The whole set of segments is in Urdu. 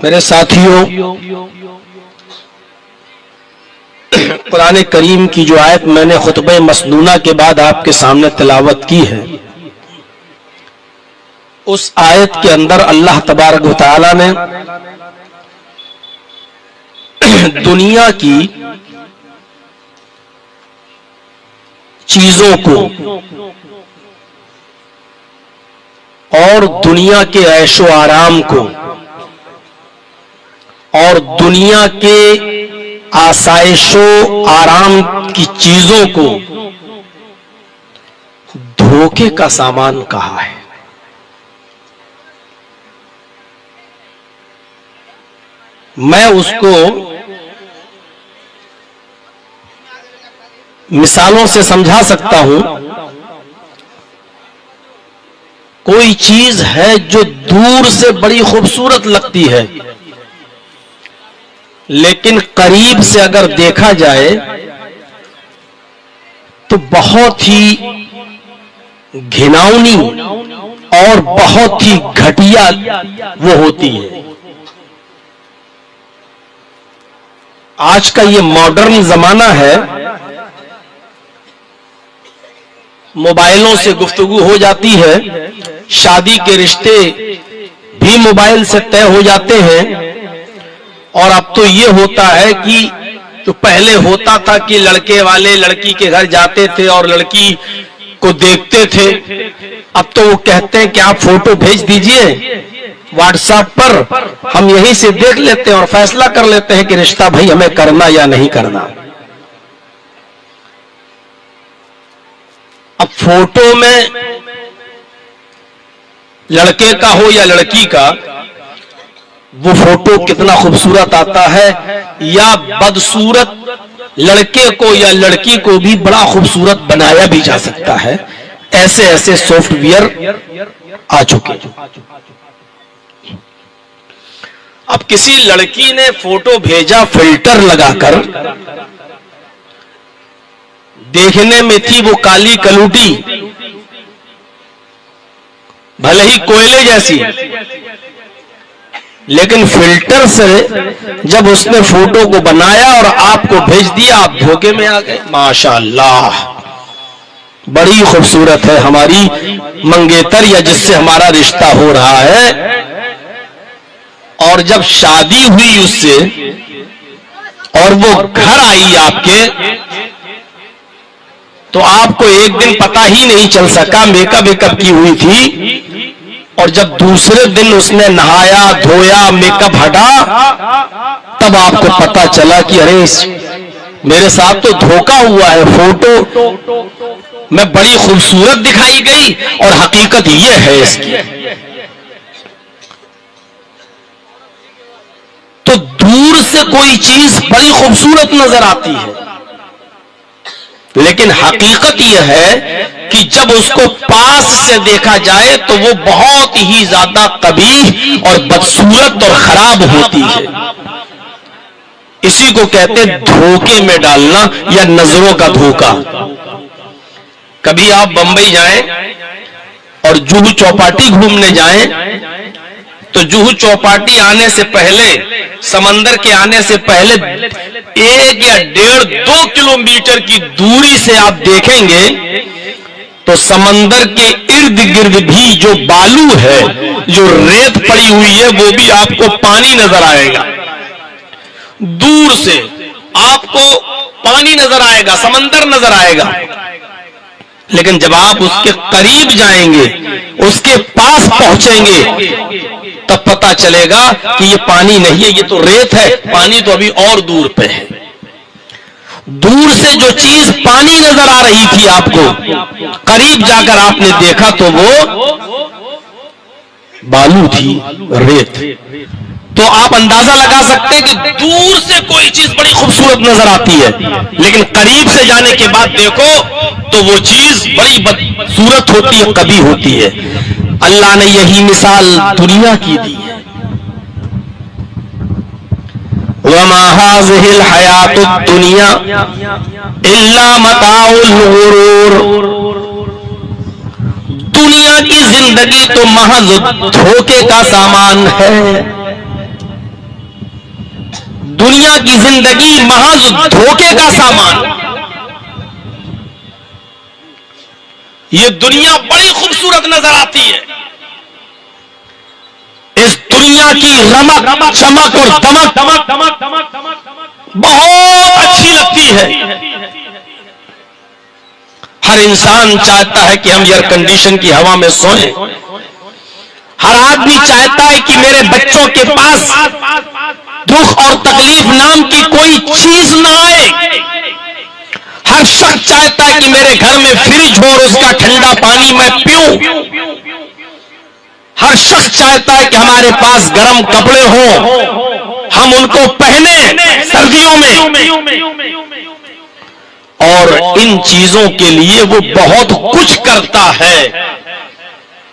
میرے ساتھیوں، قرآن کریم کی جو آیت میں نے خطبہ مسنونہ کے بعد آپ کے سامنے تلاوت کی ہے، اس آیت کے اندر اللہ تبارک و تعالی نے دنیا کی چیزوں کو اور دنیا کے عیش و آرام کو اور دنیا کے آسائش و آرام کی چیزوں کو دھوکے کا سامان کہا ہے۔ میں اس کو مثالوں سے سمجھا سکتا ہوں۔ کوئی چیز ہے جو دور سے بڑی خوبصورت لگتی ہے، لیکن قریب سے اگر دیکھا جائے تو بہت ہی گھناؤنی اور بہت ہی گھٹیا وہ ہوتی ہے۔ آج کا یہ ماڈرن زمانہ ہے، موبائلوں سے گفتگو ہو جاتی ہے، شادی کے رشتے بھی موبائل سے طے ہو جاتے ہیں، اور اب تو یہ ہوتا ہے کہ جو پہلے ہوتا تھا کہ لڑکے والے لڑکی کے گھر جاتے تھے اور لڑکی کو دیکھتے تھے، اب تو وہ کہتے ہیں کہ آپ فوٹو بھیج دیجئے واٹس ایپ پر، ہم یہیں سے دیکھ لیتے ہیں اور فیصلہ کر لیتے ہیں کہ رشتہ بھائی ہمیں کرنا یا نہیں کرنا۔ اب فوٹو میں لڑکے کا ہو یا لڑکی کا، وہ فوٹو کتنا خوبصورت آتا ہے، یا بدصورت لڑکے کو یا لڑکی کو بھی بڑا خوبصورت بنایا بھی جا سکتا ہے۔ ایسے ایسے سافٹ ویئر آ چکے۔ اب کسی لڑکی نے فوٹو بھیجا فلٹر لگا کر، دیکھنے میں تھی وہ کالی کلوٹی، بھلے ہی کوئلے جیسی، لیکن فلٹر سے جب اس نے فوٹو کو بنایا اور آپ کو بھیج دیا، آپ دھوکے میں آ گئے۔ ماشاءاللہ بڑی خوبصورت ہے ہماری منگیتر یا جس سے ہمارا رشتہ ہو رہا ہے، اور جب شادی ہوئی اس سے اور وہ گھر آئی آپ کے، تو آپ کو ایک دن پتا ہی نہیں چل سکا، میک اپ کی ہوئی تھی، اور جب دوسرے دن اس نے نہایا دھویا میک اپ ہٹا، تب آپ کو پتا چلا کہ ارے میرے ساتھ تو دھوکا ہوا ہے، فوٹو میں بڑی خوبصورت دکھائی گئی اور حقیقت یہ ہے اس کی۔ تو دور سے کوئی چیز بڑی خوبصورت نظر آتی ہے، لیکن حقیقت یہ ہے کہ جب اس کو پاس سے دیکھا جائے تو وہ بہت ہی زیادہ قبیح اور بدصورت اور خراب ہوتی ہے۔ اسی کو کہتے ہیں دھوکے میں ڈالنا یا نظروں کا دھوکا۔ کبھی آپ بمبئی جائیں اور جوہو چوپاٹی گھومنے جائیں، تو جوہو چوپاٹی آنے سے پہلے، سمندر کے آنے سے پہلے 1 یا 1.5-2 کلومیٹر کی دوری سے آپ دیکھیں گے تو سمندر کے ارد گرد بھی جو بالو ہے، جو ریت پڑی ہوئی ہے، وہ بھی آپ کو پانی نظر آئے گا۔ دور سے آپ کو پانی نظر آئے گا، سمندر نظر آئے گا، لیکن جب آپ اس کے قریب جائیں گے، اس کے پاس پہنچیں گے، تب پتا چلے گا کہ یہ پانی نہیں ہے، یہ تو ریت ہے، پانی تو ابھی اور دور پہ ہے۔ دور سے جو چیز پانی نظر آ رہی تھی آپ کو، قریب جا کر آپ نے دیکھا تو وہ بالو تھی، ریت۔ تو آپ اندازہ لگا سکتے ہیں کہ دور سے کوئی چیز بڑی خوبصورت نظر آتی ہے، لیکن قریب سے جانے کے بعد دیکھو تو وہ چیز بڑی بدصورت ہوتی ہے، قبیح ہوتی ہے۔ اللہ نے یہی مثال دنیا کی دی ہے۔ وَمَا هَٰذِهِ الْحَيَاةُ الدُّنْيَا إِلَّا مَتَاعُ الْغُرُورِ۔ دنیا کی زندگی تو محض دھوکے کا سامان ہے۔ دنیا کی زندگی محض دھوکے کا سامان. یہ دنیا بڑی خوبصورت نظر آتی ہے. اس دنیا کی رمق چمک اور دمک بہت اچھی لگتی ہے. ہر انسان چاہتا ہے کہ ہم ایئر کنڈیشن کی ہوا میں سوئیں. ہر آدمی چاہتا ہے کہ میرے بچوں کے پاس دکھ اور تکلیف نام کی کوئی چیز نہ آئے. ہر شخص چاہتا ہے کہ میرے گھر میں فریج ہو اور اس کا ٹھنڈا پانی میں پیوں. ہر شخص چاہتا ہے کہ ہمارے پاس گرم کپڑے ہوں, ہم ان کو پہنیں سردیوں میں. اور ان چیزوں کے لیے وہ بہت کچھ کرتا ہے,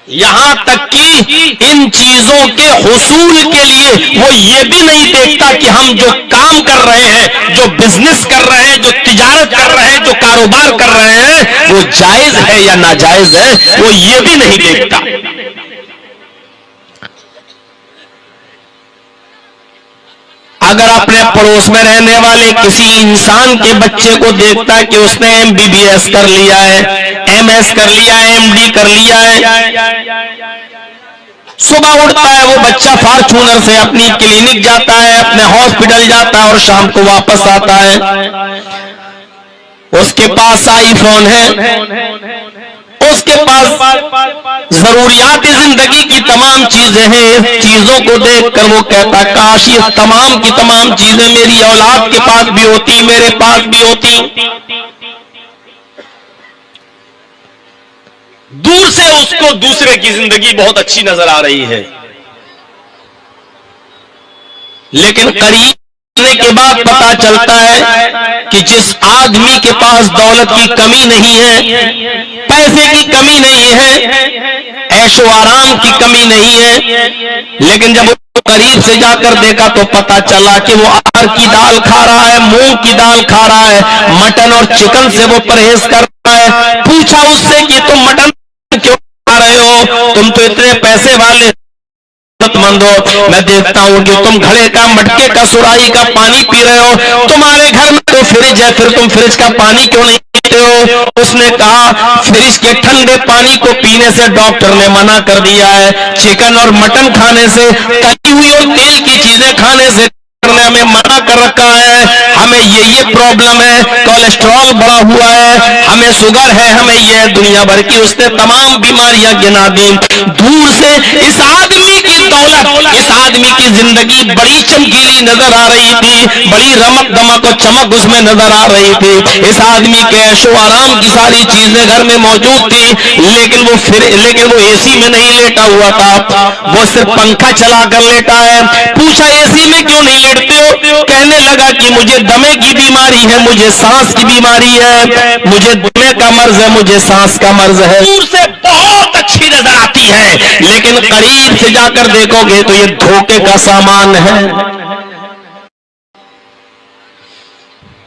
یہاں تک کہ ان چیزوں کے حصول کے لیے وہ یہ بھی نہیں دیکھتا کہ ہم جو کام کر رہے ہیں, جو بزنس کر رہے ہیں, جو تجارت کر رہے ہیں, جو کاروبار کر رہے ہیں, وہ جائز ہے یا ناجائز ہے, وہ یہ بھی نہیں دیکھتا. اگر اپنے پڑوس میں رہنے والے کسی انسان کے بچے کو دیکھتا ہے کہ اس نے MBBS کر لیا ہے, MS کر لیا ہے, MD کر لیا ہے, صبح اٹھتا ہے وہ بچہ فارچونر سے اپنی کلینک جاتا ہے, اپنے ہاسپٹل جاتا ہے اور شام کو واپس آتا ہے. اس کے پاس آئی فون ہے, اس کے پاس ضروریات زندگی کی تمام چیزیں ہیں. چیزوں کو دیکھ کر وہ کہتا کاش یہ تمام کی تمام چیزیں میری اولاد کے پاس بھی ہوتی, میرے پاس بھی ہوتی. دور سے اس کو دوسرے کی زندگی بہت اچھی نظر آ رہی ہے, لیکن قریب آنے کے بعد پتا چلتا ہے کہ جس آدمی کے پاس دولت کی کمی نہیں ہے, پیسے کی کمی نہیں ہے, عیش و آرام کی کمی نہیں ہے, لیکن جب وہ قریب سے جا کر دیکھا تو پتا چلا کہ وہ ارہر کی دال کھا رہا ہے, مونگ کی دال کھا رہا ہے, مٹن اور چکن سے وہ پرہیز کر رہا ہے. پوچھا اس سے کہ تم مٹن کیوں کھا رہے ہو, تم تو اتنے پیسے والے مند ہو, میں دیکھتا ہوں کہ تم گھڑے کا مٹکے کا سرائی کا پانی پی رہے ہو, تمہارے گھر میں تو فریج ہے, پھر تم فریج کا پانی کیوں نہیں پیتے ہو. اس نے کہا فریج کے ٹھنڈے پانی کو پینے سے ڈاکٹر نے منع کر دیا ہے, چکن اور مٹن کھانے سے, تلی ہوئی اور تیل کی چیزیں کھانے سے نے ہمیں منع کر رکھا ہے. ہمیں یہ پرابلم ہے, کولیسٹرول بڑھا ہوا ہے, ہمیں شوگر ہے, ہمیں یہ دنیا بھر کی اس نے تمام بیماریاں گنا دی. دور سے اس آدمی کی دولت, اس آدمی کی زندگی بڑی چمکیلی نظر آ رہی تھی, بڑی رمق دمک اور چمک اس میں نظر آ رہی تھی. اس آدمی کے عیش و آرام کی ساری چیزیں گھر میں موجود تھی, لیکن وہ اے سی میں نہیں لیٹا ہوا تھا, وہ صرف پنکھا چلا کر لیٹا ہے. پوچھا اے سی میں کیوں نہیں لیٹتے ہو, کہنے لگا کہ مجھے دمے کی بیماری ہے, مجھے سانس کی بیماری ہے, مجھے دمے کا مرض ہے, مجھے سانس کا مرض ہے. دور سے بہت اچھی نظر آتی ہے, لیکن قریب سے جا کر دیکھو گے تو یہ دھوکے کا سامان ہے.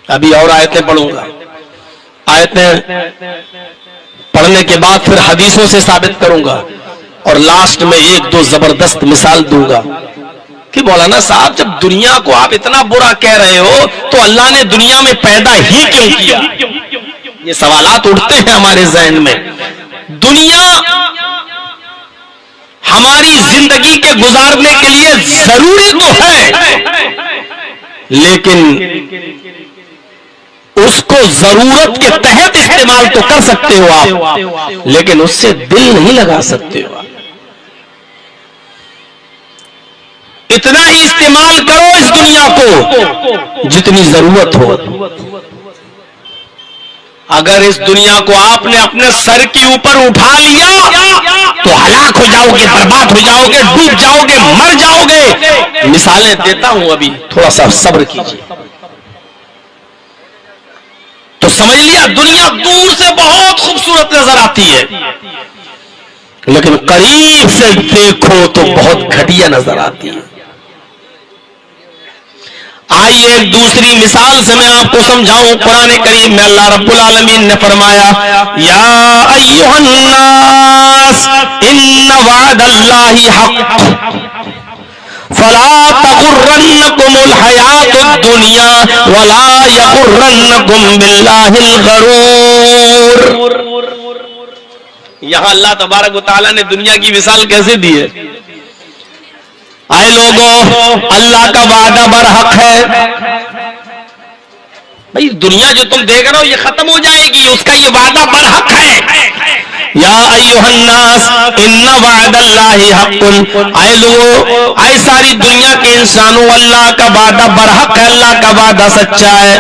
ابھی اور آیتیں پڑھوں گا, آیتیں پڑھنے کے بعد پھر حدیثوں سے ثابت کروں گا, اور لاسٹ میں ایک دو زبردست مثال دوں گا کہ مولانا صاحب جب دنیا کو آپ اتنا برا کہہ رہے ہو تو اللہ نے دنیا میں پیدا ہی کیوں کیا. یہ سوالات اٹھتے ہیں ہمارے ذہن میں. دنیا ہماری زندگی کے گزارنے کے لیے ضروری تو ہے, لیکن اس کو ضرورت کے تحت استعمال تو کر سکتے ہو آپ, لیکن اس سے دل نہیں لگا سکتے ہو. اتنا ہی استعمال کرو اس دنیا کو جتنی ضرورت ہو. اگر اس دنیا کو آپ نے اپنے سر کے اوپر اٹھا لیا تو ہلاک ہو جاؤ گے, برباد ہو جاؤ گے, ڈوب جاؤ گے, مر جاؤ گے. مثالیں دیتا ہوں, ابھی تھوڑا سا صبر کیجیے. تو سمجھ لیا دنیا دور سے بہت خوبصورت نظر آتی ہے, لیکن قریب سے دیکھو تو بہت گھٹیا نظر آتی ہے. آئیے ایک دوسری مثال سے میں آپ کو سمجھاؤں. قرآن کریم میں اللہ رب العالمین نے فرمایا یا ایھا الناس ان وعد اللہ حق فلا تغرنکم الحیات الدنیا ولا یغرنکم باللہ الغرور. یہاں اللہ تبارک و تعالیٰ نے دنیا کی مثال کیسے دی ہے؟ آئے لوگوں، اللہ کا وعدہ برحق ہے. بھئی دنیا جو تم دیکھ رہے ہو یہ ختم ہو جائے گی، اس کا یہ وعدہ برحق ہے. یا ایھا الناس ان وعد اللہ حق. آئے لوگوں، آئے ساری دنیا کے انسانوں، اللہ کا وعدہ برحق ہے، اللہ کا وعدہ سچا ہے.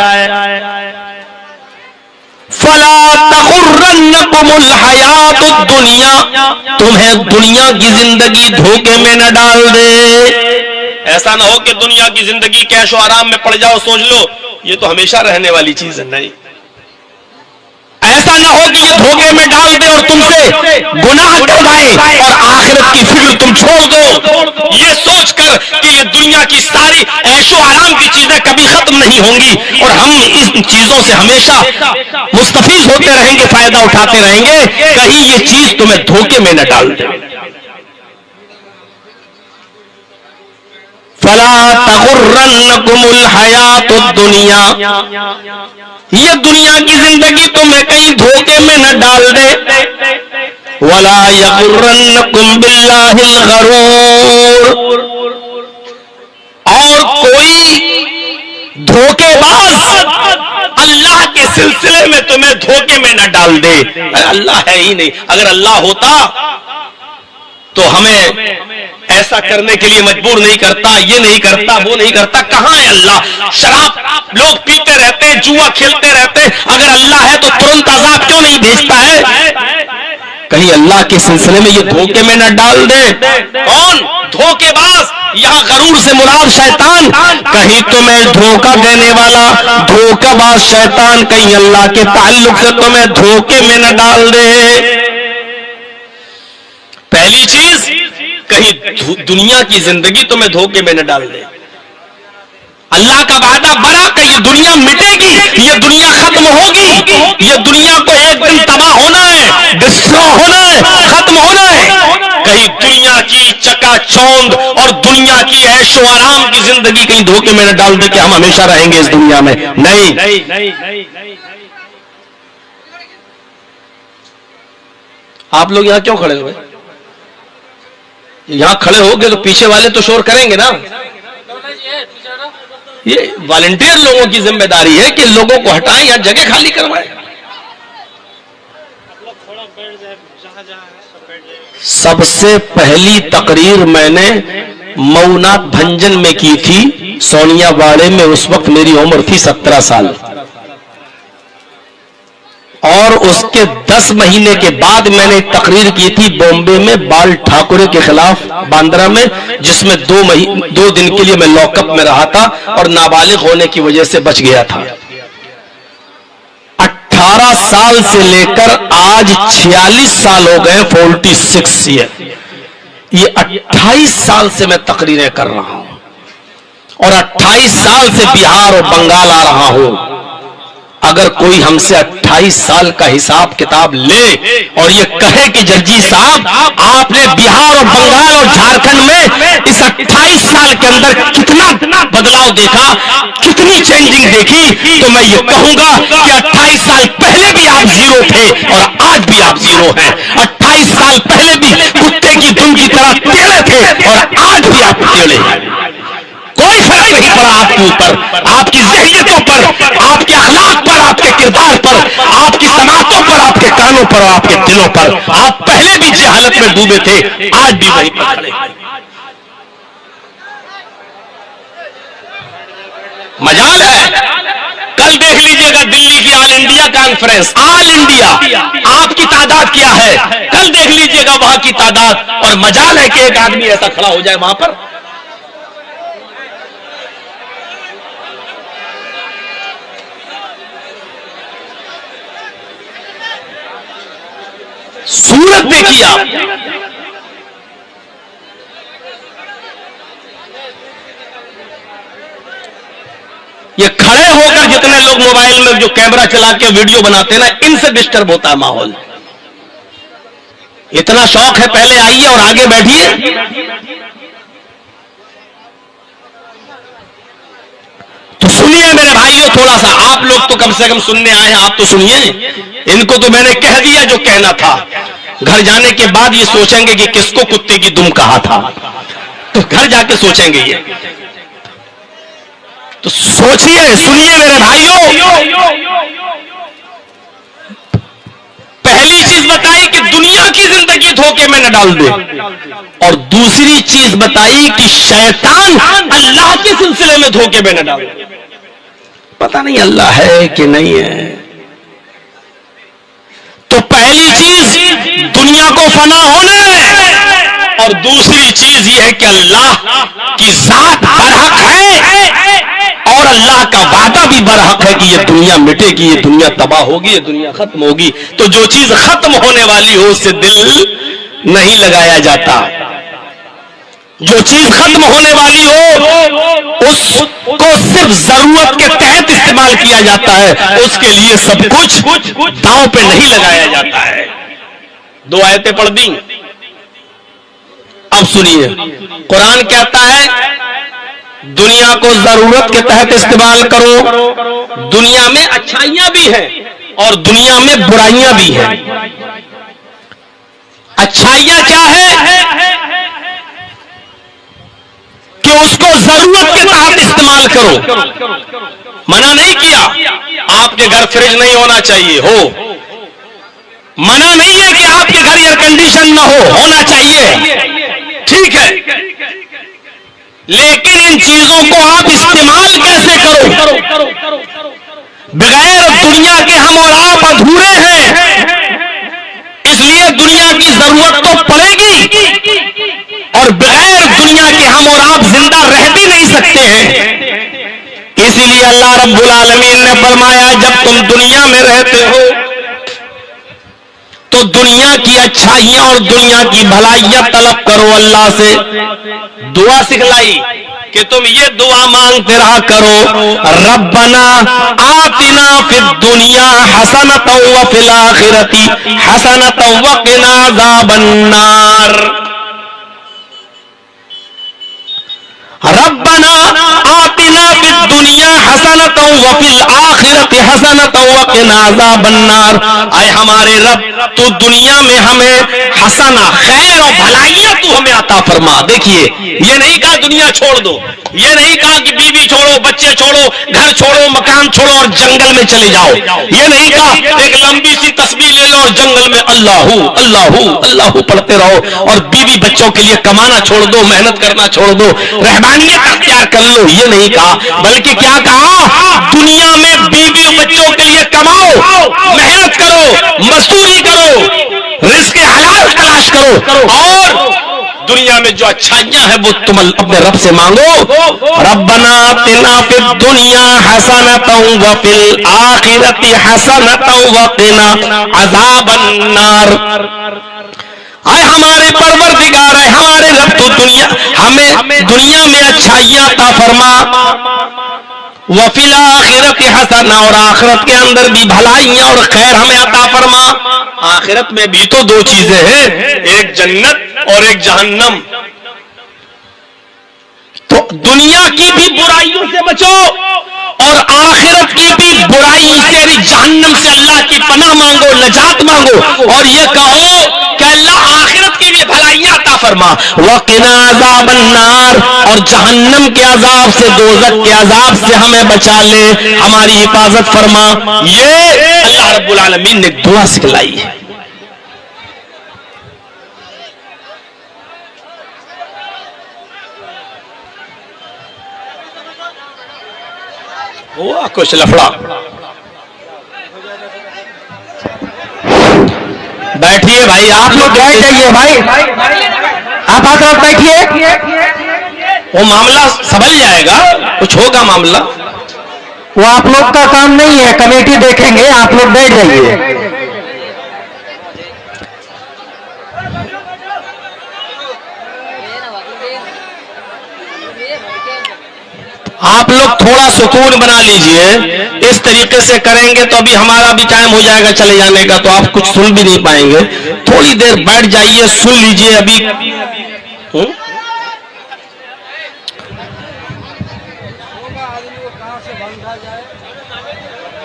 فلا تغرنکم الحیات الدنیا. تمہیں دنیا کی زندگی دھوکے میں نہ ڈال دے. ایسا نہ ہو کہ دنیا کی زندگی کیش و آرام میں پڑ جاؤ، سوچ لو یہ تو ہمیشہ رہنے والی چیز ہے. نہیں، ایسا نہ ہو کہ یہ دھوکے میں ڈال دے اور تم سے گناہ کروائے اور آخرت کی فکر تم چھوڑ دو، یہ سوچ کر کہ یہ دنیا کی ساری عیش و آرام کی چیزیں کبھی ختم نہیں ہوں گی اور ہم ان چیزوں سے ہمیشہ مستفید ہوتے رہیں گے، فائدہ اٹھاتے رہیں گے. کہیں یہ چیز تمہیں دھوکے میں نہ ڈال دے. فلا تغرنکم الحیات الدنیا. یہ دنیا کی زندگی تمہیں کہیں دھوکے میں نہ ڈال دے. ولا یغرنکم باللہ الغرور. اور کوئی دھوکے باز اللہ کے سلسلے میں تمہیں دھوکے میں نہ ڈال دے. اللہ ہے ہی نہیں. اگر اللہ ہوتا تو ہمیں ایسا کرنے کے لیے مجبور نہیں کرتا، یہ نہیں کرتا، وہ نہیں کرتا. کہاں ہے اللہ؟ شراب لوگ پیتے رہتے، جوا کھیلتے رہتے. اگر اللہ ہے تو ترنت عذاب کیوں نہیں بھیجتا ہے؟ کہیں اللہ کے سلسلے میں یہ دھوکے میں نہ ڈال دے. کون دھوکے باز؟ یہاں غرور سے مراد شیطان. کہیں تمہیں دھوکہ دینے والا دھوکہ باز شیطان کہیں اللہ کے تعلق سے تمہیں دھوکے میں نہ ڈال دے. پہلی چیز، کہیں دنیا کی زندگی تمہیں دھوکے میں نہ ڈال دے. اللہ کا وعدہ برا کہ یہ دنیا مٹے گی، یہ دنیا ختم ہوگی، یہ دنیا کو ایک دن تباہ ہونا ہے، ڈسٹرو ہونا ہے، ختم ہونا ہے. کہیں دنیا کی چکا چوند اور دنیا کی عیش و آرام کی زندگی کہیں دھوکے میں نہ ڈال دے کہ ہم ہمیشہ رہیں گے اس دنیا میں. نہیں. آپ لوگ یہاں کیوں کھڑے ہوئے؟ یہاں کھڑے ہو گے تو پیچھے والے تو شور کریں گے نا. یہ والنٹیئر لوگوں کی ذمہ داری ہے کہ لوگوں کو ہٹائیں یا جگہ خالی کروائیں. سب سے پہلی تقریر میں نے مئونات بھنجن میں کی تھی، سونیا واڑے میں. اس وقت میری عمر تھی 17 سال. اور اس کے 10 مہینے کے بعد میں نے تقریر کی تھی بامبے میں بال ٹھاکرے کے خلاف باندرا میں، جس میں 2 دن کے لیے میں لاک اپ میں رہا تھا اور نابالغ ہونے کی وجہ سے بچ گیا تھا. 18 سال سے لے کر آج 46 سال ہو گئے، 46 ایئر. یہ 28 سال سے میں تقریریں کر رہا ہوں اور 28 سال سے بہار اور بنگال آ رہا ہوں. اگر کوئی ہم سے 28 سال کا حساب کتاب لے اور یہ کہے کہ جرجی صاحب آپ نے بہار اور بنگال اور جھارکھنڈ میں اس 28 سال کے اندر کتنا بدلاؤ دیکھا، کتنی چینجنگ دیکھی، تو میں یہ کہوں گا کہ 28 سال پہلے بھی آپ زیرو تھے اور آج بھی آپ زیرو ہیں. 28 سال پہلے بھی کتے کی دم کی طرح ٹیڑے تھے اور آج بھی آپ ٹیڑے ہیں. کوئی فرق نہیں پڑا آپ کے اوپر، آپ کی ذہنیتوں پر، آپ کے اخلاق پر، آپ کے کردار پر، آپ کی سماعتوں پر، آپ کے کانوں پر اور آپ کے دلوں پر. آپ پہلے بھی جہالت میں ڈوبے تھے، آج بھی وہیں پر کھڑے. مجال ہے. کل دیکھ لیجئے گا دلی کی آل انڈیا کانفرنس، آل انڈیا آپ کی تعداد کیا ہے؟ کل دیکھ لیجئے گا وہاں کی تعداد. اور مجال ہے کہ ایک آدمی ایسا کھڑا ہو جائے وہاں پر. صورت دیکھیے آپ. یہ کھڑے ہو کر جتنے لوگ موبائل میں جو کیمرہ چلا کے ویڈیو بناتے ہیں نا، ان سے ڈسٹرب ہوتا ہے ماحول. اتنا شوق ہے پہلے آئیے اور آگے بیٹھیے. تو تھوڑا سا آپ لوگ تو کم سے کم سننے آئے ہیں, آپ تو سنیے. ان کو تو میں نے کہہ دیا جو کہنا تھا. گھر جانے کے بعد یہ سوچیں گے کہ کس کو کتے کی دم کہا تھا, تو گھر جا کے سوچیں گے. یہ تو سوچیے, سنیے میرے بھائیوں. پہلی چیز بتائی کہ دنیا کی زندگی دھوکے میں نہ ڈال دے, اور دوسری چیز بتائی کہ شیطان اللہ کے سلسلے میں دھوکے میں نہ ڈال دے. پتہ نہیں اللہ ہے کہ نہیں ہے. تو پہلی چیز دنیا کو فنا ہونا ہے, اور دوسری چیز یہ ہے کہ اللہ کی ذات برحق ہے, اور اللہ کا وعدہ بھی برحق ہے کہ یہ دنیا مٹے گی, یہ دنیا تباہ ہوگی, یہ دنیا ختم ہوگی. تو جو چیز ختم ہونے والی ہو اس سے دل نہیں لگایا جاتا. جو چیز ختم ہونے والی ہو اس کو صرف ضرورت کے تحت استعمال کیا جاتا ہے, اس کے لیے سب کچھ داؤں پہ نہیں لگایا جاتا ہے. 2 آیتیں پڑھ دیں. اب سنیے, قرآن کہتا ہے دنیا کو ضرورت کے تحت استعمال کرو. دنیا میں اچھائیاں بھی ہیں اور دنیا میں برائیاں بھی ہیں. اچھائیاں کیا ہے کہ اس کو ضرورت کے تحت استعمال کرو. منع نہیں کیا آپ کے گھر فریج نہیں ہونا چاہیے, ہو. منع نہیں ہے کہ آپ کے گھر ایئر کنڈیشن نہ ہو, ہونا چاہیے, ٹھیک ہے. لیکن ان چیزوں کو آپ استعمال کیسے کرو؟ بغیر دنیا کے ہم اور آپ ادھورے ہیں, اس لیے دنیا کی ضرورت تو پڑے گی, اور بغیر دنیا کے ہم اور آپ زندہ رہ بھی نہیں سکتے ہیں. اسی لیے اللہ رب العالمین نے فرمایا جب تم دنیا میں رہتے ہو تو دنیا کی اچھائیاں اور دنیا کی بھلائیاں طلب کرو. اللہ سے دعا سکھلائی کہ تم یہ دعا مانگتے رہا کرو, ربنا آتنا فی الدنیا حسنۃ وفی الآخرۃ حسنۃ وقنا عذاب النار. ربنا آتنا فی الدنیا حسنۃ وفی الآخرۃ حسنۃ وقنا عذاب النار. اے ہمارے رب تو دنیا میں ہمیں حسنہ خیر اور بھلائیاں تو ہمیں عطا فرما. دیکھیے یہ نہیں کہا دنیا چھوڑ دو, یہ نہیں کہا کہ بیوی چھوڑو, بچے چھوڑو, گھر چھوڑو, مکان چھوڑو اور جنگل میں چلے جاؤ. یہ نہیں کہا ایک لمبی سی تسبیح لے لو اور جنگل میں اللہ اللہ اللہ پڑھتے رہو, اور بیوی بچوں کے لیے کمانا چھوڑ دو, محنت کرنا چھوڑ دو, رحمانیت اختیار کر لو. یہ نہیں کہا, بلکہ کیا کہا دنیا میں بیوی بچوں کے لیے کماؤ, محنت کرو, مزدوری کرو, رزق حلال تلاش کرو, اور دنیا میں جو اچھائیاں ہیں وہ تم اپنے رب سے مانگو. ربنا آتنا فی الدنیا حسنۃ وفی الآخرۃ حسنۃ وقنا عذاب النار. اے ہمارے پروردگار, ہے ہمارے رب تو دنیا ہمیں دنیا میں اچھائیاں عطا فرما, وفی الآخرۃ حسنہ, اور آخرت کے اندر بھی بھلائیاں اور خیر ہمیں عطا فرما. آخرت میں بھی تو 2 چیزیں ہیں, ایک جنت اور ایک جہنم. تو دنیا کی بھی برائیوں سے بچو اور آخرت کی بھی برائی سے, جہنم سے اللہ کی پناہ مانگو, نجات مانگو, اور یہ کہو کہ اللہ آخرت کی بھی بھلائیاں عطا فرما. وقنا عذاب النار, اور جہنم کے عذاب سے, دوزخ کے عذاب سے ہمیں بچا لے, ہماری حفاظت فرما. یہ اللہ رب العالمین نے دعا سکھلائی ہے. ہوا کچھ لفڑا, بیٹھیے بھائی, آپ لوگ بیٹھ جائیے بھائی, آپ آ کر بیٹھیے, وہ معاملہ سنبھل جائے گا, کچھ ہوگا معاملہ. وہ آپ لوگ کا کام نہیں ہے, کمیٹی دیکھیں گے, آپ لوگ بیٹھ جائیے. آپ لوگ تھوڑا سکون بنا لیجئے, اس طریقے سے کریں گے تو ابھی ہمارا بھی ٹائم ہو جائے گا چلے جانے کا, تو آپ کچھ سن بھی نہیں پائیں گے. تھوڑی دیر بیٹھ جائیے, سن لیجئے. ابھی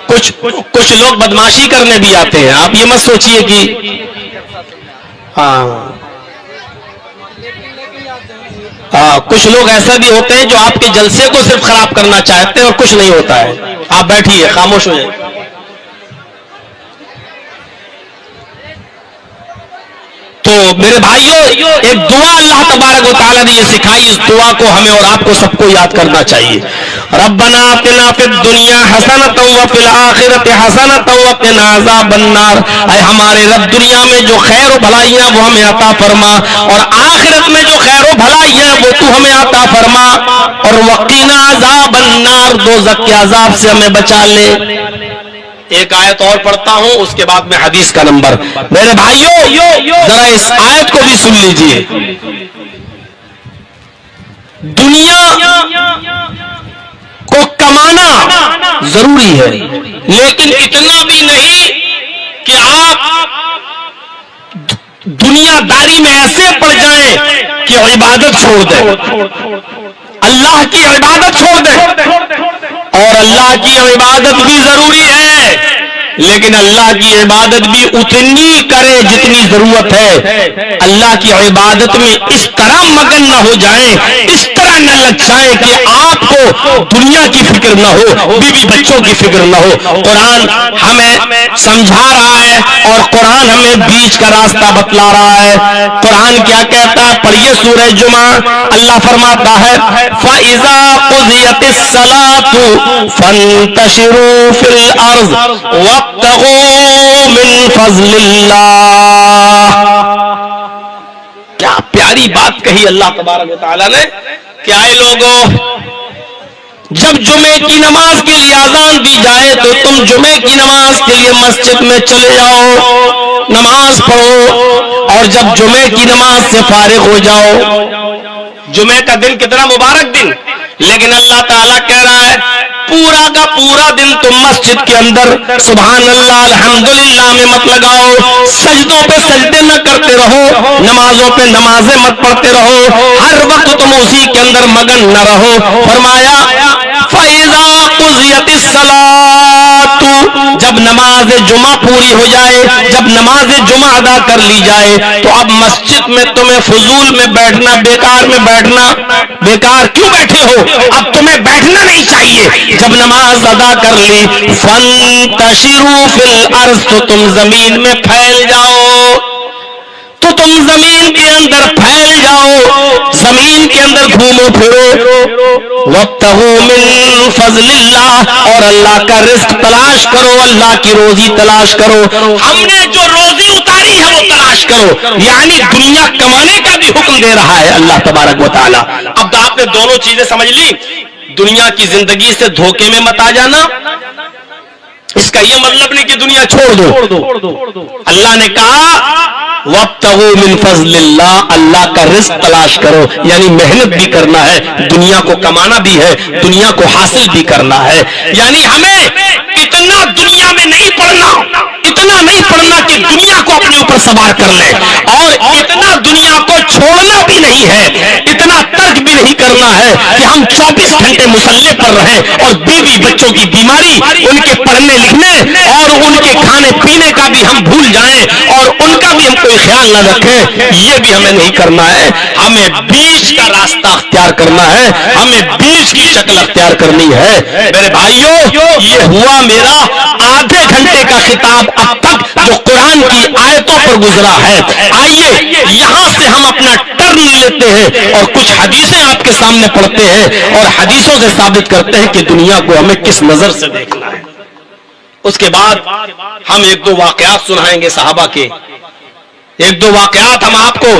کچھ لوگ بدماشی کرنے بھی آتے ہیں. آپ یہ مت سوچئے کہ کچھ لوگ ایسا بھی ہوتے ہیں جو آپ کے جلسے کو صرف خراب کرنا چاہتے ہیں اور کچھ نہیں ہوتا ہے. آپ بیٹھیے, خاموش ہو جائیں. تو میرے بھائیوں, ایک دعا اللہ تبارک و تعالیٰ نے یہ سکھائی, اس دعا کو ہمیں اور آپ کو سب کو یاد کرنا چاہیے. ربنا آتنا فی الدنیا حسنۃ وفی الآخرۃ حسنۃ وقنا عذاب النار. اے ہمارے رب, دنیا میں جو خیر و بھلائیاں وہ ہمیں عطا فرما, اور آخرت میں جو خیر و بھلائیاں وہ تو ہمیں عطا فرما, اور وقنا عذاب النار, دوزخ کے عذاب سے ہمیں بچا لے. ایک آیت اور پڑھتا ہوں, اس کے بعد میں حدیث کا نمبر. میرے بھائیوں ذرا اس آیت کو بھی سن لیجئے. دنیا کو کمانا ضروری ہے, لیکن اتنا بھی نہیں کہ آپ دنیا داری میں ایسے پڑ جائیں کہ عبادت چھوڑ دیں, اللہ کی عبادت چھوڑ دیں. اور اللہ کی عبادت بھی ضروری ہے, لیکن اللہ کی عبادت بھی اتنی کرے جتنی ضرورت ہے. اللہ کی عبادت میں اس طرح مگن نہ ہو جائیں, اس طرح نہ لگ جائیں کہ آپ کو دنیا کی فکر نہ ہو, بیوی بچوں کی فکر نہ ہو. قرآن ہمیں سمجھا رہا ہے اور قرآن ہمیں بیچ کا راستہ بتلا رہا ہے. قرآن کیا کہتا ہے, پڑھیے سورہ جمعہ. اللہ فرماتا ہے فَإِذَا قُضِيَتِ الصَّلَاةُ فَانْتَشِرُوا فِي الْأَرْضِ وَابْتَغُوا مِنْ فَضْلِ اللَّهِ. کیا پیاری بات کہی اللہ تبارک و تعالیٰ نے کہ آئے لوگوں, جب جمعے کی نماز کے لیے اذان دی جائے تو تم جمعے کی نماز کے لیے مسجد میں چلے جاؤ, نماز پڑھو, اور جب جمعے کی نماز سے فارغ ہو جاؤ. جمعے کا دن کتنا مبارک دن, لیکن اللہ تعالیٰ کہہ رہا ہے پورا کا پورا دن تم مسجد کے اندر سبحان اللہ الحمدللہ میں مت لگاؤ, سجدوں پہ سجدے نہ کرتے رہو, نمازوں پہ نمازیں مت پڑھتے رہو, ہر وقت تم اسی کے اندر مگن نہ رہو. فرمایا فَإِذَا قُضِيَتِ الصَّلَاةُ, جب نماز جمعہ پوری ہو جائے, جب نماز جمعہ ادا کر لی جائے, تو اب مسجد میں تمہیں فضول میں بیٹھنا, بیکار میں بیٹھنا, بیکار کیوں بیٹھے ہو, اب تمہیں بیٹھنا نہیں چاہیے. جب نماز ادا کر لی فَانْتَشِرُوا فِي الْأَرْضِ, تو تم زمین میں پھیل جاؤ, تو تم زمین کے اندر پھیل جاؤ, زمین کے اندر گھومو پھرو. وَابْتَغُوا مِن فَضْلِ اللَّهِ, اور اللہ کا رزق تلاش کرو, اللہ کی روزی تلاش کرو. ہم نے جو روزی اتاری ہے وہ تلاش کرو, یعنی دنیا کمانے کا بھی حکم دے رہا ہے اللہ تبارک و تعالی. اب آپ نے دونوں چیزیں سمجھ لی. دنیا کی زندگی سے دھوکے میں مت آ جانا, اس کا یہ مطلب نہیں کہ دنیا چھوڑ دو. اللہ نے کہا وَابْتَغُوا مِن فَضْلِ اللَّهِ, اللہ کا رزق تلاش کرو, یعنی محنت بھی کرنا ہے, دنیا کو کمانا بھی ہے, دنیا کو حاصل بھی کرنا ہے. یعنی ہمیں اتنا دنیا میں نہیں پڑنا, اتنا نہیں پڑھنا کہ دنیا کو اپنے اوپر سوار کر لے, اور اتنا دنیا کو چھوڑنا بھی نہیں ہے, اتنا ترک بھی نہیں کرنا ہے کہ ہم 24 گھنٹے مصلے پر رہیں اور بیوی بچوں کی بیماری, ان کے پڑھنے لکھنے اور ان کے کھانے پینے کا بھی ہم بھول جائیں, اور ان کا بھی ہم کوئی خیال نہ رکھیں. یہ بھی ہمیں نہیں کرنا ہے. ہمیں بیچ کا راستہ اختیار کرنا ہے, ہمیں بیچ کی شکل اختیار کرنی ہے. میرے بھائیوں, یہ ہوا میرا آدھے گھنٹے کا خطاب اب تک جو قرآن کی آیتوں پر گزرا ہے. آئیے یہاں سے ہم اپنا ٹرن لیتے ہیں اور کچھ حدیثیں آپ کے سامنے پڑھتے ہیں, اور حدیثوں سے ثابت کرتے ہیں کہ دنیا کو ہمیں کس نظر سے دیکھنا ہے. اس کے بعد ہم ایک دو واقعات سنائیں گے صحابہ کے, ایک دو واقعات ہم آپ کو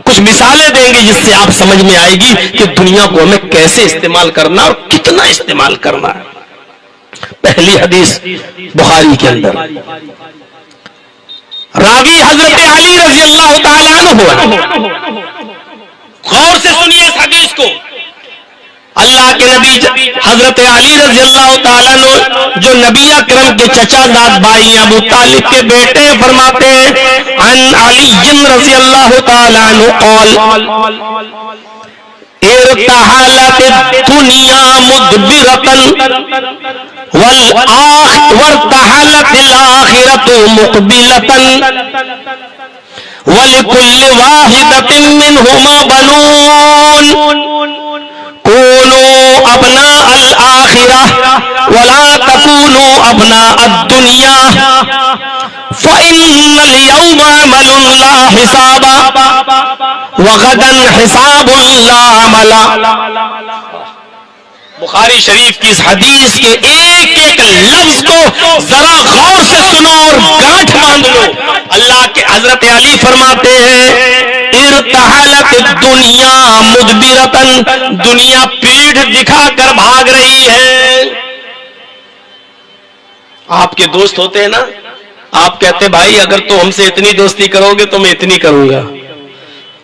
کچھ مثالیں دیں گے جس سے آپ سمجھ میں آئے گی کہ دنیا کو ہمیں کیسے استعمال کرنا اور کتنا استعمال کرنا ہے. پہلی حدیث بخاری کے اندر, راوی حضرت علی رضی اللہ تعالیٰ عنہ ہے. غور سے سنیے اس حدیث کو. اللہ کے نبی حضرت علی رضی اللہ تعالیٰ عنہ جو نبی اکرم کے چچا داد بھائی ابو طالب کے بیٹے, فرماتے ہیں عن علی رضی اللہ تعالیٰ عنہ قال ارتحلت الدنیا مدبرة وارتحلت الآخرة مقبلة ولكل واحدة منهما بنون كونوا أبناء الآخرة ولا تكونوا أبناء الدنيا فإن اليوم عمل لا حساب وغدا حساب لا عمل. بخاری شریف کی اس حدیث کے ایک ایک لفظ کو ذرا غور سے سنو اور گانٹھ باندھ لو. اللہ کے حضرت علی فرماتے ہیں ارتحلت الدنیا مدبرتن، دنیا پیٹھ دکھا کر بھاگ رہی ہے. آپ کے دوست ہوتے ہیں نا، آپ کہتے بھائی اگر تم ہم سے اتنی دوستی کرو گے تو میں اتنی کروں گا،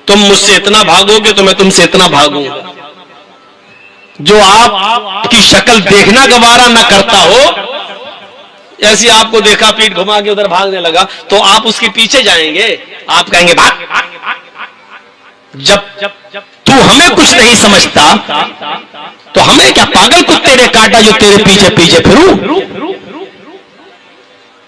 تم مجھ سے اتنا بھاگو گے تو میں تم سے اتنا بھاگوں گا. جو آپ کی شکل دیکھنا گوارا نہ کرتا ہو، ایسی آپ کو دیکھا پیٹ گھما کے ادھر بھاگنے لگا تو آپ اس کے پیچھے جائیں گے، آپ کہیں گے بھاگ. جب تو ہمیں کچھ نہیں سمجھتا تو ہمیں کیا پاگل کتے نے کاٹا جو تیرے پیچھے پیچھے پھروں.